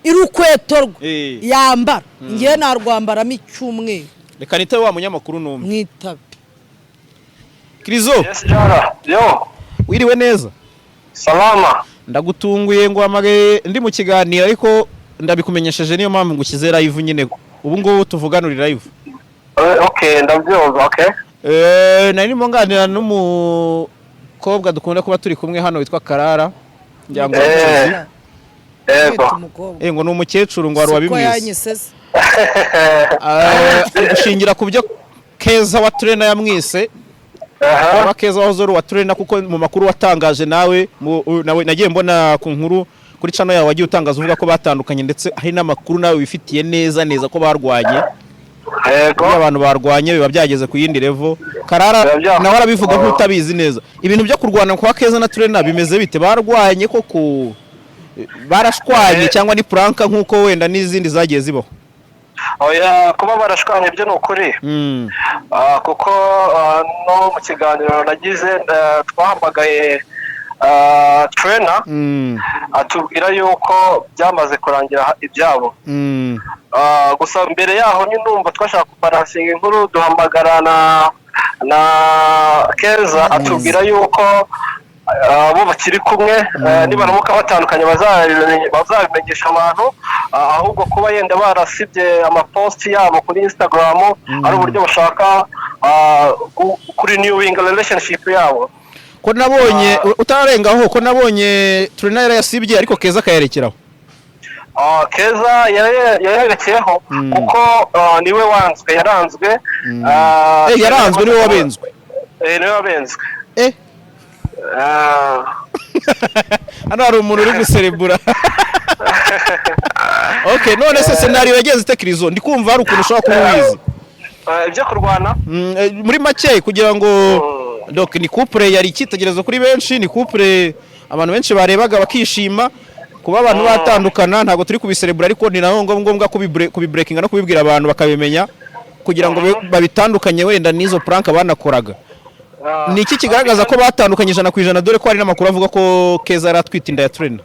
irukweto rwe yambara ngiye narwambaramo icyumweru reka nitabe wa munyamakuru n'umwe mwitabe Krizo. Yes, Clara. Yo. Wiriwe neza? Salama. Ndagutunguye ngo amage ndi mu kiganiro ariko ndabikumenyesheje niyo mpamvu ngukize live nyine. Ubu ngo tuvuganura live. Okay, ndabyumva, okay. Nari mo nganira n'umukobwa dukunda kuba turi kumwe hano witwa Clara. Njyango ngo n'umukecuru ngo wari wabimwise. Gushingira ku byo KEZA wa trainer yamwise. KEZA wazoro wa trainer kuko mu makuru watangaje nawe nagiye mbona ku nkuru kuri channel yawe wagiye utangaza uvuga ko batandukanye ndetse hari n'amakuru nawe wifitiye neza ko barwanye. Yego abantu barwanye biba byageze ku yindi level. Clara nawe arabivuga ko utabizi neza. Ibintu byo kurwana kwa KEZA na trainer bimeze bite barwanye koko barashwanye cyangwa ni pranka nkuko wenda n'izindi zagiye zibaho? Oya kuba barashwanye byo nukuri kuko no mu kiganiro nagize twahamagaye trainer atubwira yuko byamaze kurangira ibyabo gusa mbere yaho nyumva twashaka kubaransinga inkuru duhamagara na KEZA atubwira yuko bo bakiri kumwe nibaramuka batandukanye bazabimenyesha abantu ahubwo kuba yenda barasibye amaposti yabo kuri Instagram ari uburyo bashaka kuri renewing relationship yabo. Ko nabonye utarengaho ko nabonye Trina yarayasibye ariko Keza akayerekeraho. Keza yarerekeyeho kuko niwe wanzwe yaranzwe yaranzwe niwe wabenzwe niwe wabenzwe hano hari umuntu uri guserebura. Okay, none se scenario yagenze itekirizo ndi kumva hari ukuntu ushobora kubizi ibyo kurwana muri make kugira ngo donc ni couple yari ikitegerezo kuri benshi, ni couple abantu benshi barebaga bakishima kuba abantu batandukana, ntago turi kubiserebura ariko ni naho ngombwa kubibreakinga no kubibwira abantu bakabimenya kugira ngo babitandukanye wenda nizo prank banakoraga. Ni iki kigaragaza ko batandukanye 100% dore ko hari n'amakuru avuga ko Keza aratwita inda ya Trina?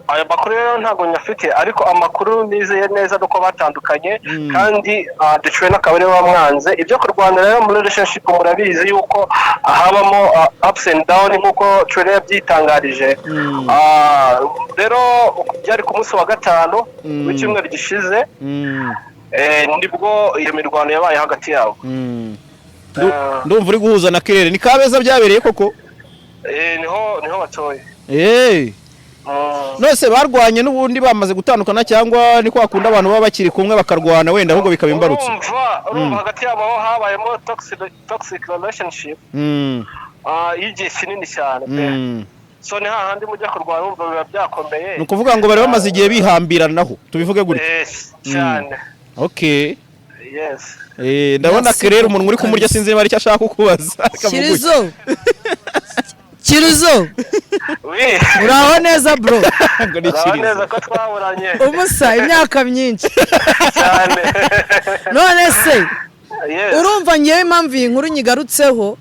Aya makuru rero ntago nyafite ariko amakuru nizeye neza nuko batandukanye kandi duciwe n'akabare bamwanze. Ibyo kurwana rero muri relationship murabizi yuko habamo ups and down nkuko Clara yabyitangarije. Rero byari ku munsi wa gatanu w'icyumweru gishize nibwo iyo mirwano yabaye hagati yabo. Ndumva uri guhuza na Clara ni Kabeza byabereye koko? Niho batoye. Nose barwanye n'ubundi bamaze gutandukana cyangwa ni kwa kunda abantu baba bakiri kumwe bakarwana wenda ahubwo bikaba imbarutse? Urumva hagati yabo habayemo toxic relationship y'igihe kinini cyane pe. So ni hahandi mujya kurwana umva biba byakomeye. Ni ukuvuga ngo bari bamaze igihe bihambiranaho tubivuge gutyo? Cyane. Okay. Yes. Ndabona Clara umuntu uri kumurya sinzi niba ari cyo ashaka kukubaza. Kirizo. Oui. Uraho neza bro. Uraho neza ko twaburanye. Umusa imyaka myinshi. Cyane. None se. Yes. Urumva ngiye impamvu inkuru nyigarutseho.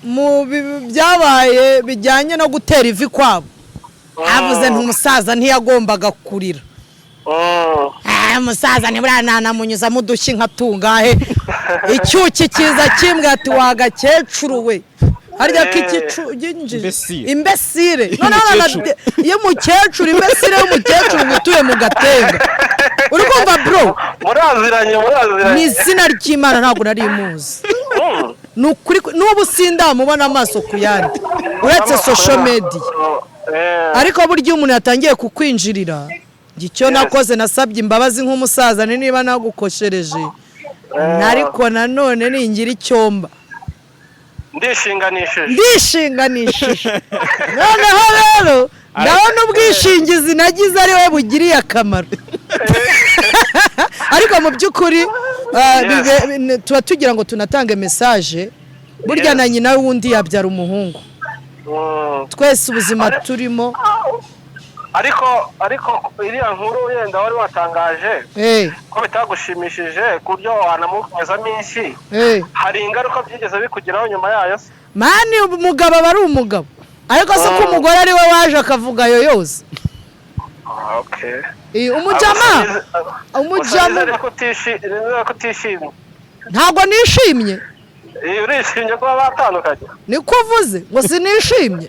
Mu byabaye bijyanye no gutera ivi kwabo. Havuze ntumusaza ntiyagombaga kurira. Musaza nibura munyuza mudushyi nkatungahe. Icyuki kiza kimbwe ati wagakecuru we. Harya kikicu ginjije imbesire none iyo mukecuru imbesire y'umukecuru ngutuye mu gatenga uri kumva bro muraziranye ni izina ry'Imana ntabwo nari muzi nukuri n'ubu sindamubona amaso ku yandi uretse social media ariko buryo umuntu yatangiye kukwinjirira gicyo nakoze nasabye imbabazi nk'umusaza niba nagukoshereje nariko nanone ningira icyomba ndishinganishije noneho rero ndabona ubwishingizi nagize ari we bugiriye akamaro ariko mu by'ukuri tuba tugira ngo tunatange message burya na nyina wundi yabyara umuhungu twese ubuzima turimo ariko iriya nkuru yenda wari watangaje ko bitagushimishije ku buryo wanamukomeza minsi hari ingaruka byigeze bikugeraho nyuma yayo se? Mani umugabo aba ari umugabo ariko se ko umugore ari we waje akavuga yo yose. Okay. Umujama kutishimye ntabwo nishimye. Urishimye ko batandukanye niko uvuze ngo sinishimye.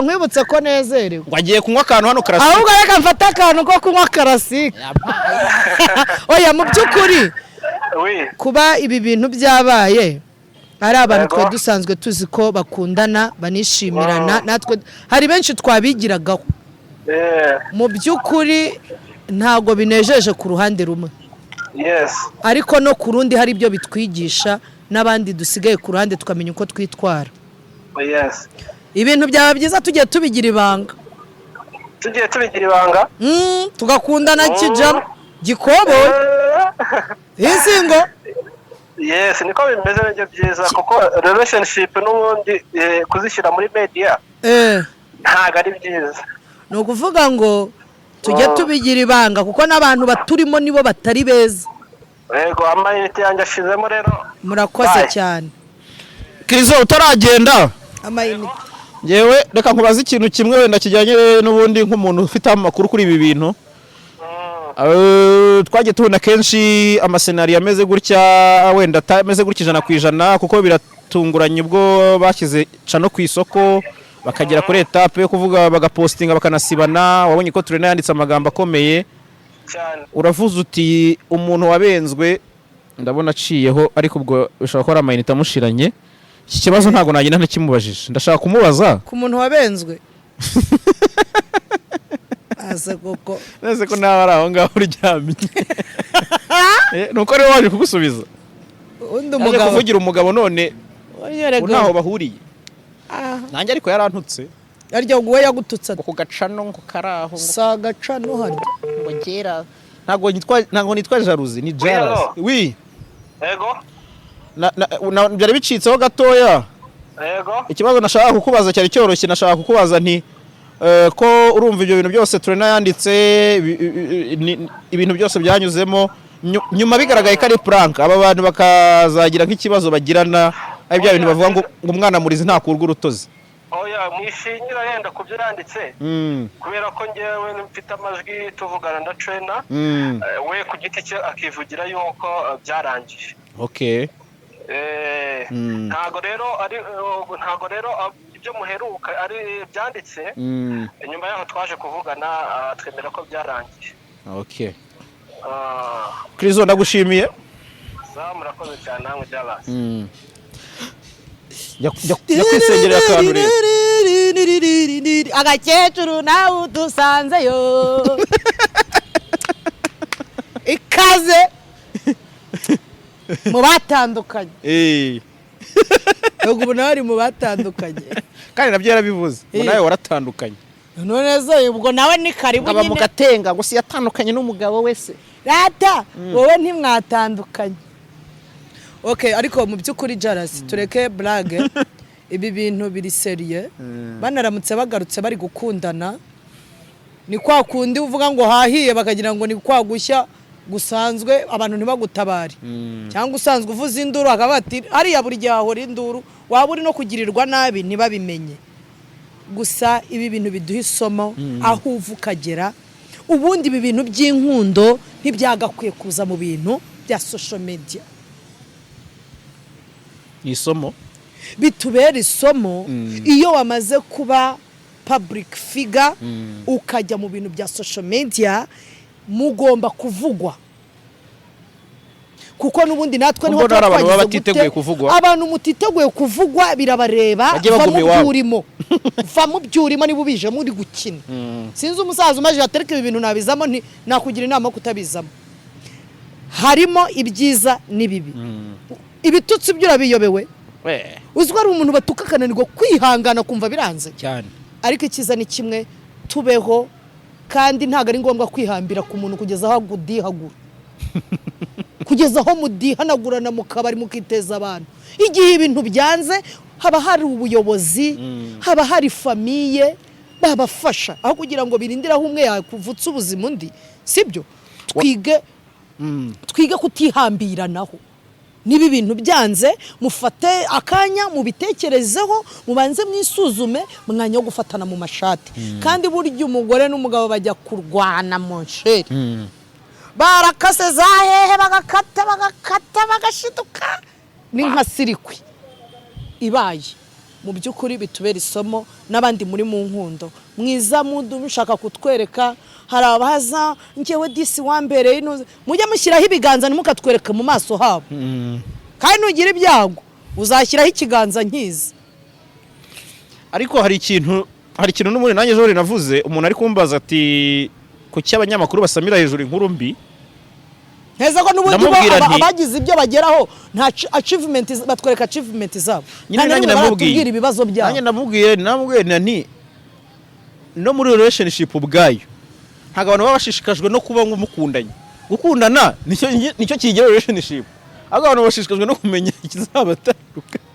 Nkwibutse ko nezerewe wagiye kunywa akantu hano karasike ahubwo reka mfata akantu ko kunywa karasike. Oya mu by'ukuri kuba ibi bintu byabaye ari abantu twe dusanzwe tuzi ko bakundana banishimirana natwe hari benshi twabigiragaho mu by'ukuri ntago binejeje ku ruhande rumwe. Ariko no ku rundi hari ibyo bitwigisha n'abandi dusigaye ku ruhande tukamenya uko twitwara. Ibintu byaba byiza tugiye tubigira ibanga. Tugakundana kijamo gikobo isingo. Yes, niko bimeze n'ibyo byiza kuko relationship n'ubundi kuzishyira muri media ntago ari byiza. No kuvuga ngo tujye tubigira ibanga kuko n'abantu baturimo nibo batari beza. Yego amayinite yanjye ashizemo rero. Murakoze cyane. Kirizo utaragenda amayinite yewe reka nkubaza ikintu kimwe wenda kijyanye n'ubundi nk'umuntu ufite amakuru kuri ibi bintu. twagiye tubona kenshi amasenari ameze gutya wenda atameze gutya 100% kuko biratunguranye ubwo bashyize cano ku isoko bakagera kuri etape yo kuvuga bagapostinga bakanasibana. Wabonye ko Turena yanditse amagambo akomeye cyane. Uravuze uti umuntu wabenzwe ndabona aciyeho, ariko ubwo ushobora ko ari amayinite amushiranye. Iki kibazo ntago nagenda ntakimubajije, ndashaka kumubaza ku muntu wabenzwe. Ase koko nese ko nawe ari aho ngaho uryamye. Nuko rero waje kugusubiza undi umugabo kuvugira umugabo none ntaho bahuriye. Nanjye ariko yarantutse arya guwe yagututsa ku gacano ngo karaho sa gacano hari ngo gera ntago nitwa JALAS ni JALAS. Oui Yego. Byari bicitseho gatoya. Yego. Ikibazo nashaka kukubaza cyari cyoroshye, nashaka kukubaza nti ko urumva ibyo bintu byose Turena yanditse ibintu byose byanyuzemo nyuma bigaragaye ko ari prank, aba bantu bakazagira nk'ikibazo bagirana ari bya bintu bavuga ngo umwana murizi ntakurwa urutozi. Oya mwishingira yenda kubyo yanditse kubera ko ngewe mfite amajwi tuvugana na Turena we ku giti cye akivugira yuko byarangiye. Okay. Ntago rero ibyo muheruka ari byanditse nyuma yaho twaje kuvugana twemera ko byarangiye. Okay. Krizo ndagushimiye. Murakoze cyane namwe JALAS. Yakwisengerera akantu rero. Agakecuru nawe dusanzeyo. Ikaze mu batandukanye. Ubu nawe ari mu batandukanye. Kandi nabyo yarabivuze. Nawe waratandukanye. None zo ubwo nawe ni karibu nyine. Aba mu gatenga gusa yatandukanye n'umugabo wese. Rata wowe ntimwatandukanye. Okay, ariko mu by'ukuri JALAS tureke blague. Ibi bintu biri seriye. Banaramutse bagarutse bari gukundana. Ni kwa kundi uvuga ngo hahiye bakagira ngo ni kwa gushya gusanzwe abantu ntibagutabari. Cyangwa usanzwe uvuza induru akabati ariya buri gihe induru waba uri no kugirirwa nabi ntibabimenye. Gusa ibi bintu biduha isomo aho uvukagera. Ubundi ibi bintu by'inkundo ntibyagakwiye kuza mu bintu bya social media. Isomo bitubera isomo iyo wamaze kuba public figure ukajya mu bintu bya social media mugomba kuvugwa kuko nubundi natwe niho twatwagize kuvugwa. Abantu mutiteguye kuvugwa birabareba famubyurimo niba ubije muri gukina. Sinzi umusaza umaje atereka ibi bintu nabizamo nakugira inama kutabizamo. Harimo ibyiza n'ibibi. Ibitutsi byurabiyobewe. Uzwa ari umuntu batuka kananirwa kwihangana kumva biranze cyane. Ariko ikiza ni kimwe tubeho kandi ntago ari ngombwa kwihambira ku muntu kugeza aho gudihagura. Kugeza aho mudihanagurana mu kabari mukiteza abantu. Igihe ibintu byanze haba hari ubuyobozi, haba hari famiye babafasha aho kugira ngo birindira aho umwe yakuvutsa ubuzima undi. Sibyo? Twige kutihambiranaho. Nibi bintu byanze mufate akanya mu bitekerezeho mubanze mwisuzume mwanya wo gufatana mu mashati. Kandi buryo umugore n'umugabo bajya kurwana mu nsheri. Barakase zahehe bagakata bagashituka ni nka sirikwi ibaye. Mu by'ukuri bitubera isomo n'abandi muri mu nkundo mwiza mudu mushaka kutwereka hari abaza ngewe disi wambere mujya mushyiraho ibiganza nimukatwereka mu maso habo. Kandi nugira ibyago uzashyiraho ikiganza nkiza. Ariko hari ikintu n'umuri nanjye ejo navuze umuntu ari kumbaza ati kuki abanyamakuru basamira hejuru inkuru mbi. Heza ko n'ubundi abagize ibyo bageraho nta achievement batwereka achievement zabo. Nanjye namubwiye ibibazo byabo. Nanjye namubwiye nani no muri relationship ubwayo ntago abantu babashishikajwe no kuba ngumukundanye. Gukundana nicyo kigera relationship. Abantu bashishikajwe no kumenya ikizabatandukanye.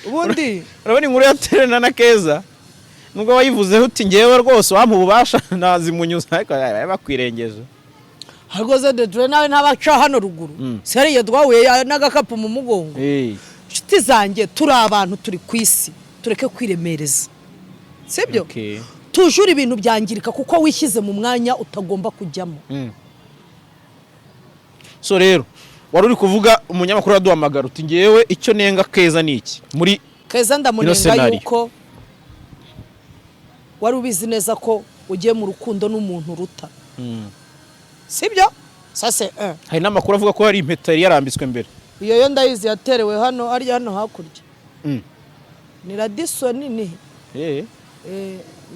Ubundi urabona inkuru ya Turena na KEZA nubwo wayivuzeho uti ngewe rwose wampa ububasha nazimunyuza ariko bakwirengeje. Hargoze de Turena n'abaca hano ruguru. Seriye twahuye n'agakapu mu mugongo. Nshuti zanjye turi abantu turi kwisi tureke kwiremereza. Sibyo? tujura ibintu byangirika kuko wishyize mu mwanya utagomba kujyamo. So rero wari uri kuvuga umunyamakuru aduhamagara uti ngewe icyo nenga Keza ni iki muri Keza ndamunenga yuko wari ubizi neza ko ugiye mu rukundo n'umuntu ruta. Sibyo? Sase hari n'amakuru avuga ko hari impeta yari yarambitswe mbere. Iyo yo ndayizi yaterewe hano ari hano hakurya. Ni Radisson ni.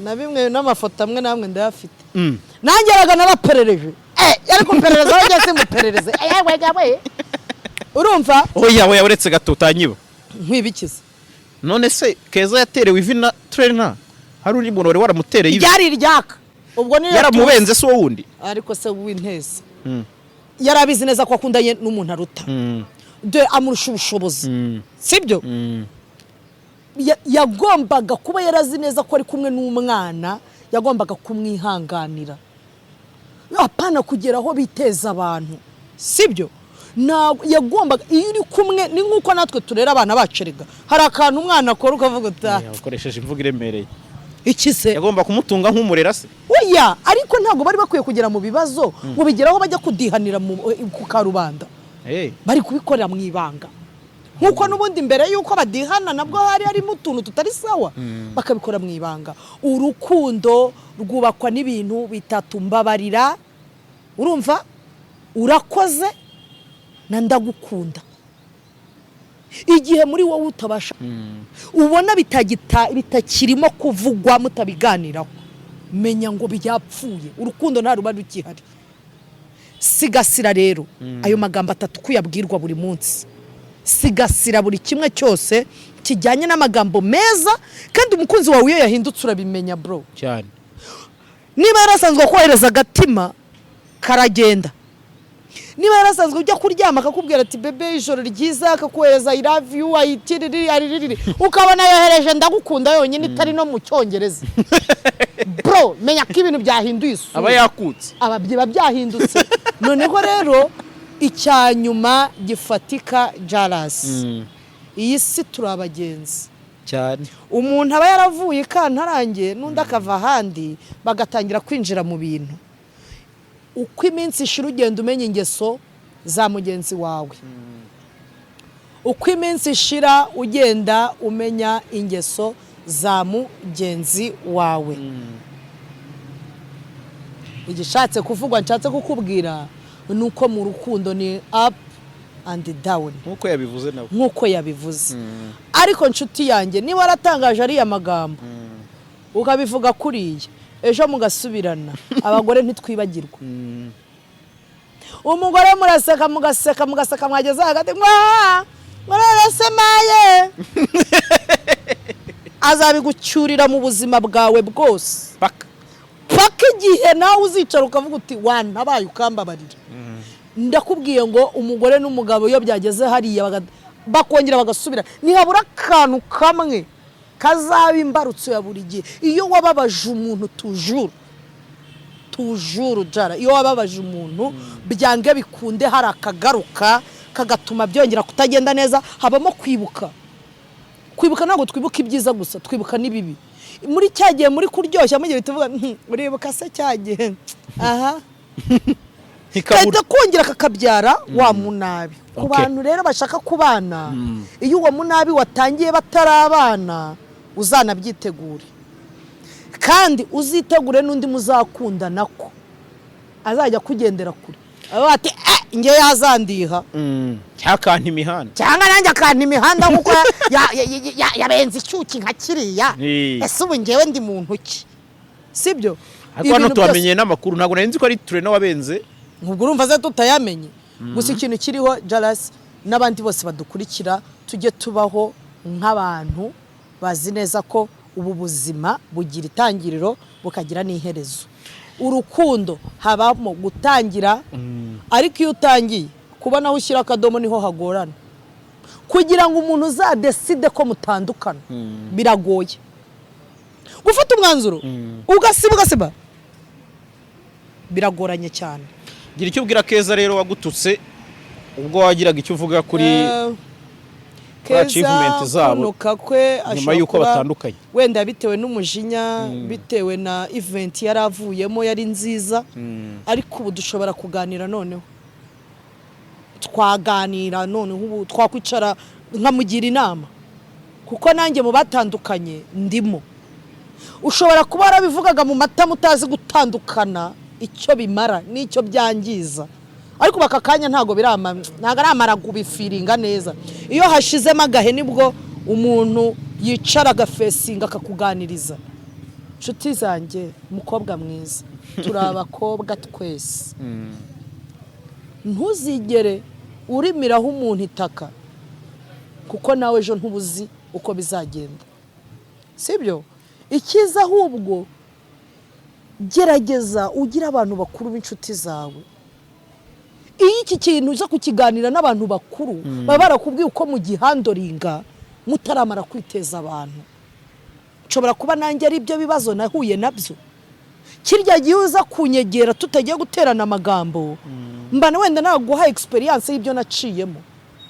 Na bimwe n'amafoto amwe namwe ndayafite. Nangeraga naraperereje. Yari kumperereza wajya se muperereze. Yewe. Urumva? Oya uretse gato utanyiba. Nkwibikiza. None se Keza yaterewe ivi na trainer. Hari uri muntu wari waramutereye ivi. Ryari ryaka. Ubwo ni yaramubenze so wundi. Ariko se w'intese. Yarabizi neza ko akundanye n'umuntu aruta. De amurusha ubushobozi. Sibyo? Yagombaga kuba yarazi neza ko ari kumwe n'umwana, yagombaga kumwihanganira. Apana kugera aho biteza abantu. Sibyo? Yagombaga iyo uri kumwe ni nkuko natwe turera abana bacerega. Hari akantu umwana akora ukavuga uta. Yakoresheje imvugo iremereye. Iki se? Yagomba kumutunga nk'umurera se. Oya, ariko ntago bari bakwiye kugera mu bibazo ngo bigeraho bajya kudihanira ku karubanda. Bari kubikorera mu ibanga. Nkuko nubundi mbere yuko badihana nabwo hari mutuntu tutari sawa bakabikora mu ibanga. Urukundo rwubakwa n'ibintu bitatumbabarira. Urumva? Urakoze na ndagukunda. Igihe muri wowe utabasha ubona bitakirimo kuvugwa mutabiganiraho, menya ngo byapfuye. Urukundo nta ruba rukihari. Sigasira rero ayo magambo atatu kuyabwirwa buri munsi. Sigasira buri kimwe cyose kijyanye n'amagambo meza, kandi umukunzi wawe iyo yahindutse urabimenya bro cyane. Niba yarasanzwe kohereza agatima karagenda, niba yarasanzwe ujya kuryama akakubwira ati bebe ijoro ryiza, akakohereza I love you ayitiriri ukabona yohereje ndagukunda yonyine itari no mu cyongereza bro, menya ko ibintu byahinduye isura. Aba yakutse, ababyiba byahindutse. Noneho rero icyanyuma gifatika JALAS. Iyi si turabagenzi cyane. Umuntu aba yaravuye kantarange n'undi akava ahandi bagatangira kwinjira mu bintu. Uko iminsi ishira ugenda umenya ingeso za mugenzi wawe. Uko iminsi ishira ugenda umenya ingeso za mugenzi wawe. Igishatse kuvugwa nshatse kukubwira nuko mu rukundo ni up and down. Nkuko yabivuze nawe. Nkuko yabivuze. Ariko nshuti yanjye niba waratangaje ari amagambo ukabivuga kuriye, ejo mugasubirana. Abagore ntitwibagirwa. Umugore mugaseka mwageze hagati mwarasemaye azabigucyurira mu buzima bwawe bwose paka igihe nawe uzicara ukavuga uti wantabaye ukambabarira. Ndakubwiye ngo umugore n'umugabo iyo byageze hariya bakongera bagasubira, ntihabura akantu kamwe kazaba imbarutso ya buri gihe. Iyo wababaje umuntu tujuru jara, iyo wababaje umuntu byange bikunde hari akagaruka kagatuma byongera kutagenda neza. Habamo kwibuka ntabwo twibuka ibyiza gusa, twibuka n'ibibi. Muri cyagiye muri kuryoshya mu gihe tuvuga uribuka se cyagiye aha kajya kongera kakabyara wa munabi. Ku bantu rero bashaka kubana, iyo uwo munabi watangiye batarabana uzanabyitegure, kandi uzitegure n'undi muzakunda nako azajya kugendera kure. Ati nge yazandiha cyakanta imihanda cyangwa nanjye akanta imihanda nkuko yabenze icyuki nka kiriya. Ese ubu ngewe ndi mu ntoki, sibyo? Ariko hano twamenye n'amakuru, ntabwo nari nzi ko ari trainer wabenze. Ubwo urumva ze tutayamenye. Gusa ikintu kiriho JALAS n'abandi bose badukurikira, tujye tubaho nk'abantu bazi neza ko ubu buzima bugira itangiriro bukagira n'iherezo. Urukundo habamo gutangira, ariko iyo utangiye kuba naho ushyira akadomo niho hagorana. Kugira ngo umuntu uzadeside ko mutandukana biragoye. Gufata umwanzuro ugasiba biragoranye cyane. Gira icyo ubwira Keza rero wagututse ubwo wagiraga icyo uvuga kuri KEZA kunuka kwe nyuma yuko batandukanye wenda bitewe n'umujinya bitewe na event yaravuyemo yari nziza ariko ubu dushobora kuganira noneho twaganira noneho ubu twakwicara nkamugira inama kuko nanjye mu batandukanye ndimo ushobora kuba warabivugaga mu mata mutazi gutandukana icyo bimara n'icyo byangiza ariko bakakanya ntago aramara kubifiringa neza iyo hashizemo agahe nibwo umuntu yicara agafesinga akakuganiriza nshuti zanjye umukobwa mwiza turi abakobwa twese ntuzigere urimiraho umuntu itaka kuko nawe ejo ntubuzi uko bizagenda sibyo ikiza ahubwo gerageza ugira abantu bakuru b'inshuti zawe iyo iki kintu uza kukiganira n'abantu bakuru baba barakubwiye uko mu gihandoringa mutaramara kwiteza abantu nshobora kuba nanjye ari byo bibazo nahuye nabyo kirya gihe uza kunyegera tutagiye guterana amagambo mbana wenda naguha experience y'ibyo naciyemo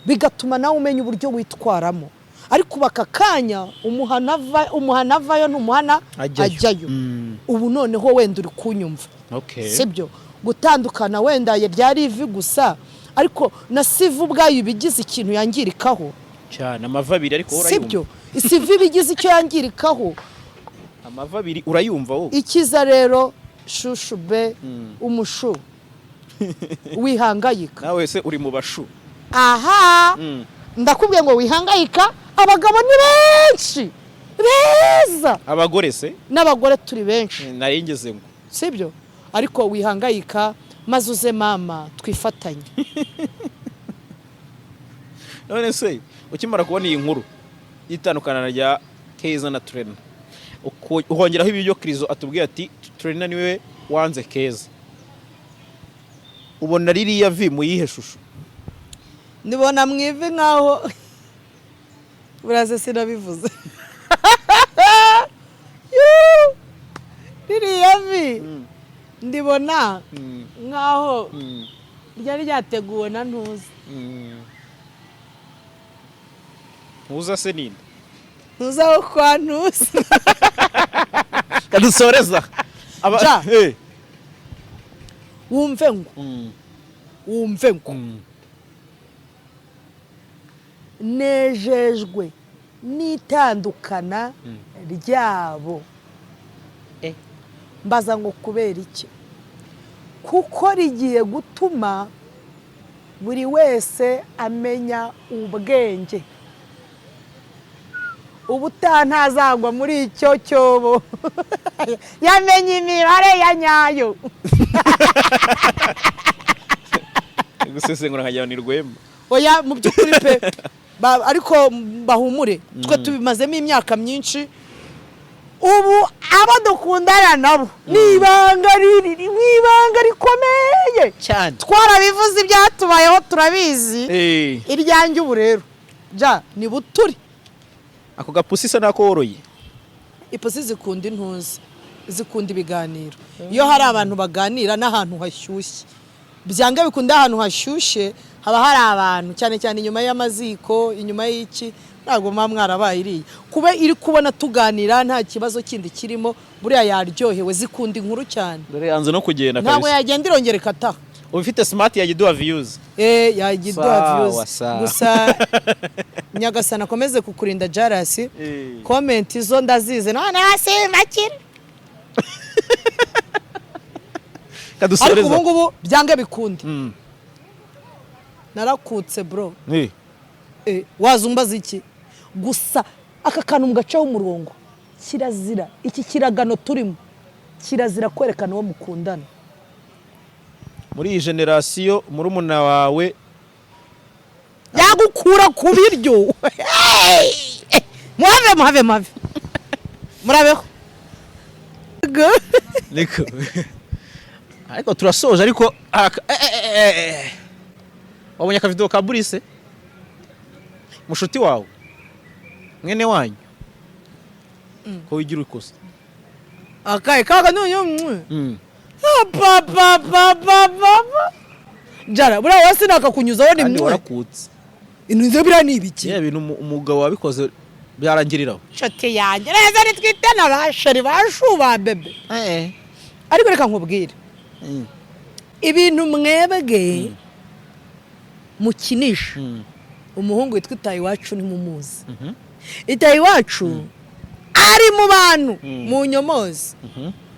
bigatuma nawe umenya uburyo witwaramo ariko bakakanya umuhana avayo n'umuhana ajyayo ubu noneho wenda uri kunyumva sibyo gutandukana wenda byari ivi gusa ariko na sivu ubwayo bigize ikintu yangirikaho cyane amava abiri ariko urayumva sibyo isivi bigize icyo yangirikaho amava abiri urayumva wowe ikiza rero shushu be umushu wihangayika nawe se uri mu bashu aha ndakubwiye ngo wihangayika abagabo ni benshi beza abagore se n'abagore turi benshi narengeze ngo sibyo ariko wihangayika maze uze mama twifatanye none se ukimara kubona iyi nkuru yitandukana rya KEZA na Trena uhongeraho ibyo Krizo atubwiye ati Trena niwe wanze KEZA ubona ririya vi mu yihe shusho ndibona mwivi nkaho buraze sinabivuze ririya vi ndibona nkaho ryari ryateguwe na ntuza ntuza se ninde ntuza wo kwa ntuza kadusoreza wumve ngo nejejwe n'itandukana ryabo mbaza ngo kubera iki kuko rigiye gutuma buri wese amenya ubwenge ubutaha ntazagwa muri icyo cyobo yamenye imibare ya nyayo gusesengura nkajya ni rwema oya mu by'ukuri pe ariko bahumure twe tubimazemo imyaka myinshi ubu abo dukundana nabo nibanga rikomeye cyane twarabivuze ibyatubayeho turabizi iryanjye ubu rero ni buturi ako gapusi isa nako woroye ipusi zikunda intuzi zikunda ibiganiro iyo hari abantu baganira n'ahantu hashyushye byanga bikunda ahantu hashyushye haba hari abantu cyane cyane inyuma y'amaziko inyuma y'iki ntabwo mwarabaye iriya kuba iri kubona tuganira nta kibazo kindi kirimo buriya yaryohewe zikunda inkuru cyane dore yanze no kugenda kabisa ntabwo yagenda irongera ikata ufite smart yagiduha views yagiduha views gusa Nyagasana akomeze kukurinda JALAS comment zo ndazize none hasi makira kadusoreza ubu ngubu byange bikunde narakutse bro wazumbaza iki gusa aka kantu mugacaho umurongo kirazira iki kiragano turimo kirazira kwerekana uwo mukundana muri iyi generation murumuna wawe yagukura ku biryo muhave murabeho niko ariko turasoje ariko wabonye akavideo ka Burise mushuti wawe mwene wanyu ko wigira ikosa akaye kaga none papa jara bura wasi nakakunyuzaho ni mwe warakutse inzo bira nibiki ibintu umugabo wabikoze byarangiriraho nshuti yanjye neza nitwite nabashari bashuba bebe ariko reka nkubwire ibintu mwebwe mukinisha umuhungu witwa Itayiwacu ni mumuzi Itayiwacu ari mu bantu mu nyomozi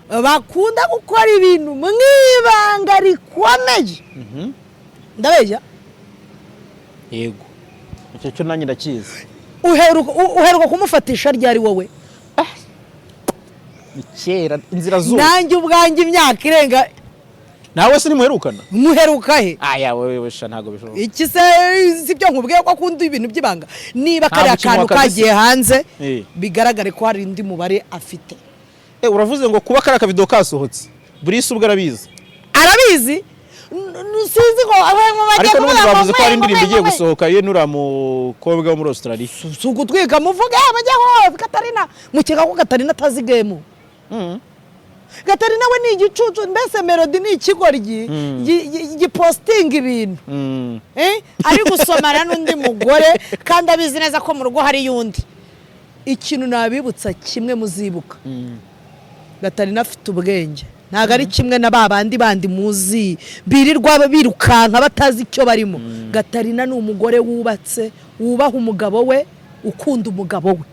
bakunda gukora ibintu mwibanga rikomeye ndabeja yego icyo cyo nanjye ndakizi uheruka kumufatisha ryari wowe kera inzira zo nanjye ubwanjye imyaka irenga nawe se nimuherukana muheruka he aya wewe sha ntago bishoboka iki se sibyo nkubwiye ko akunda ibintu by'ibanga niba kari akantu kagiye hanze bigaragare ko hari indi mubare afite uravuze ngo kuba kari akavido kasohotse Brice ubwo arabizi sinzi ko ariko n'ubundi bavuze ko hari indirimbo igiye gusohoka ye n'uramukobwa wo muri Australia sugutwika muvuge bajyaho Katarina mukeka ko Katarina atazi game Katarina we ni igicucu mbese Melodie ni ikigoryi gipostinga ibintu ari gusomana n'undi mugore kandi abizi neza ko mu rugo hari yundi ikintu nabibutsa kimwe muzibuka Katarina afite ubwenge ntago ari kimwe na bandi muzi birirwa birukanka batazi icyo barimo Katarina ni umugore wubatse wubaha umugabo we ukunda umugabo we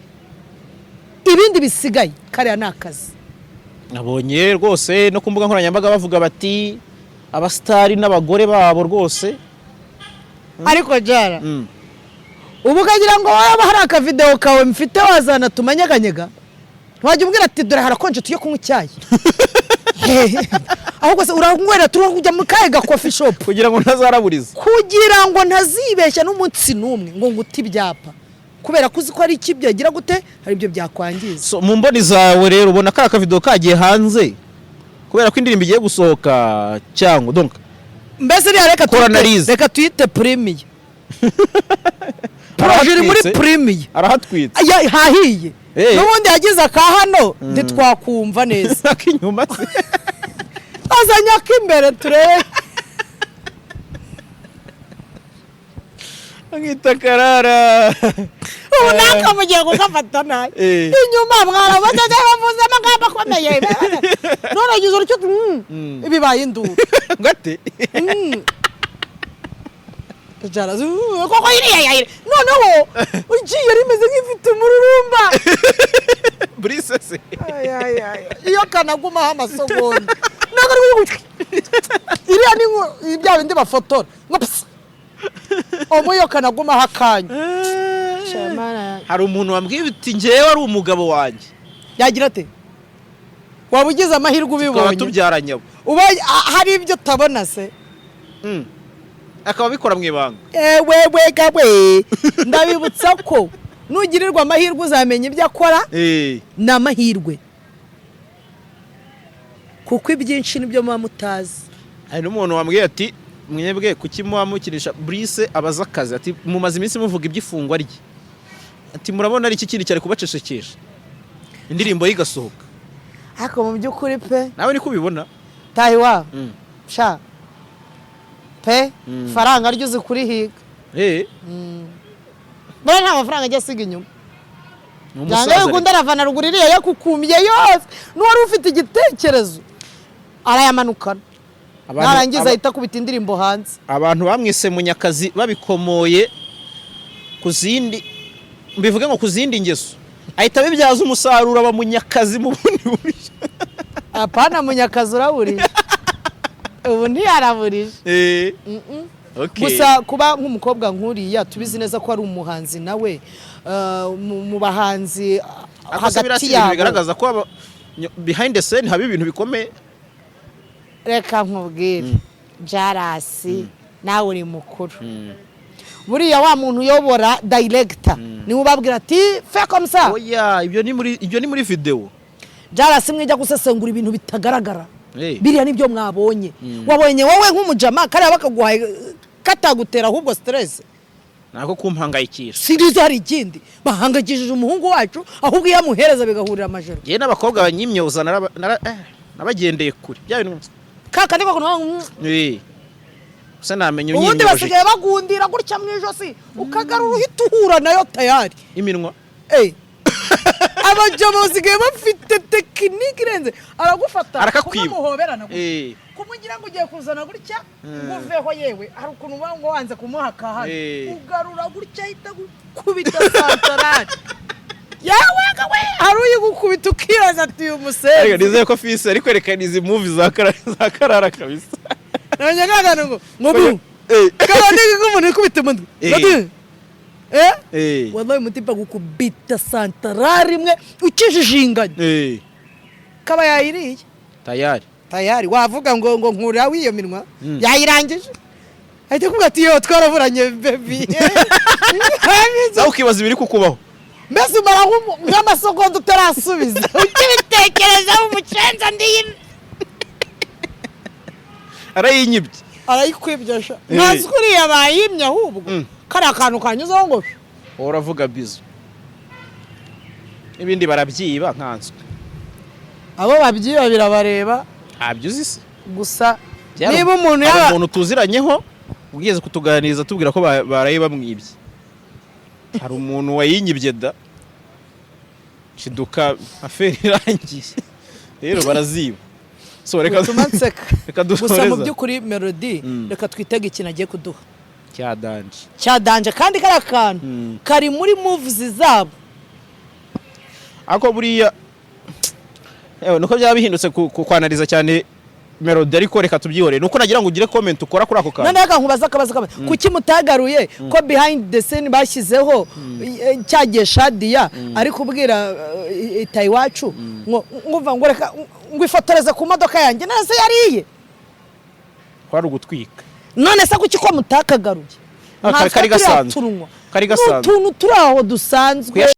ibindi bisigaye kare nakazi nabonye rwose no kumbuga nkoranyambaga bavuga bati abastari n'abagore babo rwose ariko jara ubu kagira ngo waba hari aka video kawe mfite wazana tumanyaganyega wajya umbwira ati dore harakonje tuye kunywa icyayi ahubwo se urangwera turajya mu kaega coffee shop kugira ngo ntazaraburiza kugira ngo ntazibeshya n'umunsi numwe ngo nguti byapa kubera kuzi ko ari ikibyagira gute hari ibyo byakwangiza so mu mboni zawe rero ubona kari akavido kagiye hanze kubera ko indirimbo igiye gusohoka cyangwa donc mbese reka tuyite premier project muri premier arahatwitse hahiye n'ubundi yagize aka hano ntitwakumva neza akinyuma se azanya kimbere turebe ngita Clara ubu naka mugiye gufata nayo inyuma mwara bataje bavuze amagambo akomeye none yagize uricyo ibibaye induru ngate JALAS koko yiri noneho ugiye rimeze nk'ifite umururumba Brice se iyo kanaguma amasogonda nago iriya ni ibya bindi bafotora omuyo kanaguma hakanya hari umuntu wambwiye uti ngewe ari umugabo wanjye yagira ate wabugize amahirwe ubibonye tubyaranyabo uba hari ibyo tabona se akaba bikora mu ibanga wewe gawe ndabibutsa ko nugirirwa amahirwe uzamenya ibyo akora na amahirwe kuko ibyinshi nibyo muba mutazi hari n'umuntu wambwiye ati mwebwe kuki mukinisha Brice abaza akazi ati mumaze iminsi muvuga iby'ifungwa rye ati murabona ari iki kindi cyari kubacecekesha indirimbo yigasohoka ariko mu by'ukuri pe nawe niko ubibona Tayiwa sha pe faranga ryo uzi kuri higa bane nta mafaranga ajya asiga inyuma cyangwa yugunda aravana ruguririye yakukumye yose n'uwari ufite igitekerezo arayamanukana narangiza ahita kubita indirimbo hanze abantu bamwise Munyakazi babikomoye ku zindi mbivuge ngo ku zindi ngeso ahita bibyaza umusaruro aba Munyakazi mu bundi buryo apana Munyakazi uraburije ubu ntiyaraburije gusa kuba nk'umukobwa nkuriya tubizi neza ko ari umuhanzi nawe mu bahanzi hagati yabo bigaragaza ko behind the scene haba ibintu bikomeye reka nkubwire JALAS nawe uri mukuru buriya wa muntu uyobora director niwe ubabwira ati fe comme ça oya ibyo ni muri video JALAS mwijya gusesengura ibintu bitagaragara biriya nibyo mwabonye wabonye wowe nk'umujama kare bakaguhaye katagutera ahubwo stress nako kumpangayikisha sirizo hari ikindi bahangakishije umuhungu wacu ahubwo yamuhereza bigahurira amajoro ye n'abakobwa banyimyoza nabagendeye kure bya bintu kaka ndiko se namenye ubundi basigaye bagundira gutya mu ijosi ukagarura uhita uhura nayo tayari iminwa abajama basigaye bafite tekinike irenze aragufata arakamuhoberana kumugira ngo ugiye kuzana gutya nguveho yewe hari ukuntu ngo wanze kumuha kahari ugarura gutya ahita gukubita santarari yawe gawe hari uyigukubita ukibaza ati uyu musenge nizeye ko fisi ariko reka izi movie za Karara kabisa nanyagaga ngo bu kandi umuntu ikubita mu ndwi wallahi mutipa gukubita santarari imwe ukijijinganye kaba yayiriye tayari wavuga ngo nkura wiyo minwa yayirangije ahita kuvuga ati yo twaraburanye baby zaho kibaza ibiri kukubaho mbese umara nk'amasegonda utarasubiza ukibitekereza umucenza ndiye arayinyibye arayikwibye ntazi kuriya bayimye ahubwo kari akantu kanyuzeho ngo uravuga bizo ibindi barabyiba nkanswe abo babyiba birabareba ntabyo uzi se gusa niba umuntu umuntu tuziranyeho ubwize kutuganiriza tubwira ko baraye bamwibye hari umuntu wayinyibye da shiduka aferi irangiye rero baraziba so reka gusa mu by'ukuri Melodie reka twitege ikintu agiye kuduha cyadanje kandi kari akantu kari muri moves zabo ako buriya nuko byaba bihindutse kwanariza cyane Melodie ariko reka tubyihore nuko nagira ngo ugire comment ukora kuri ako kantu none nkubaza akabaza kuki mutagaruye ko behind the scene bashyizeho cyagiye Shadia ari kubwira Taiwacu ngumva ngo reka ngo ifotoreze ku modoka yanjye nase yariye kwari ugutwika none se kuki ko mutakagaruye kari gasanzwe tuntu turaho dusanzwe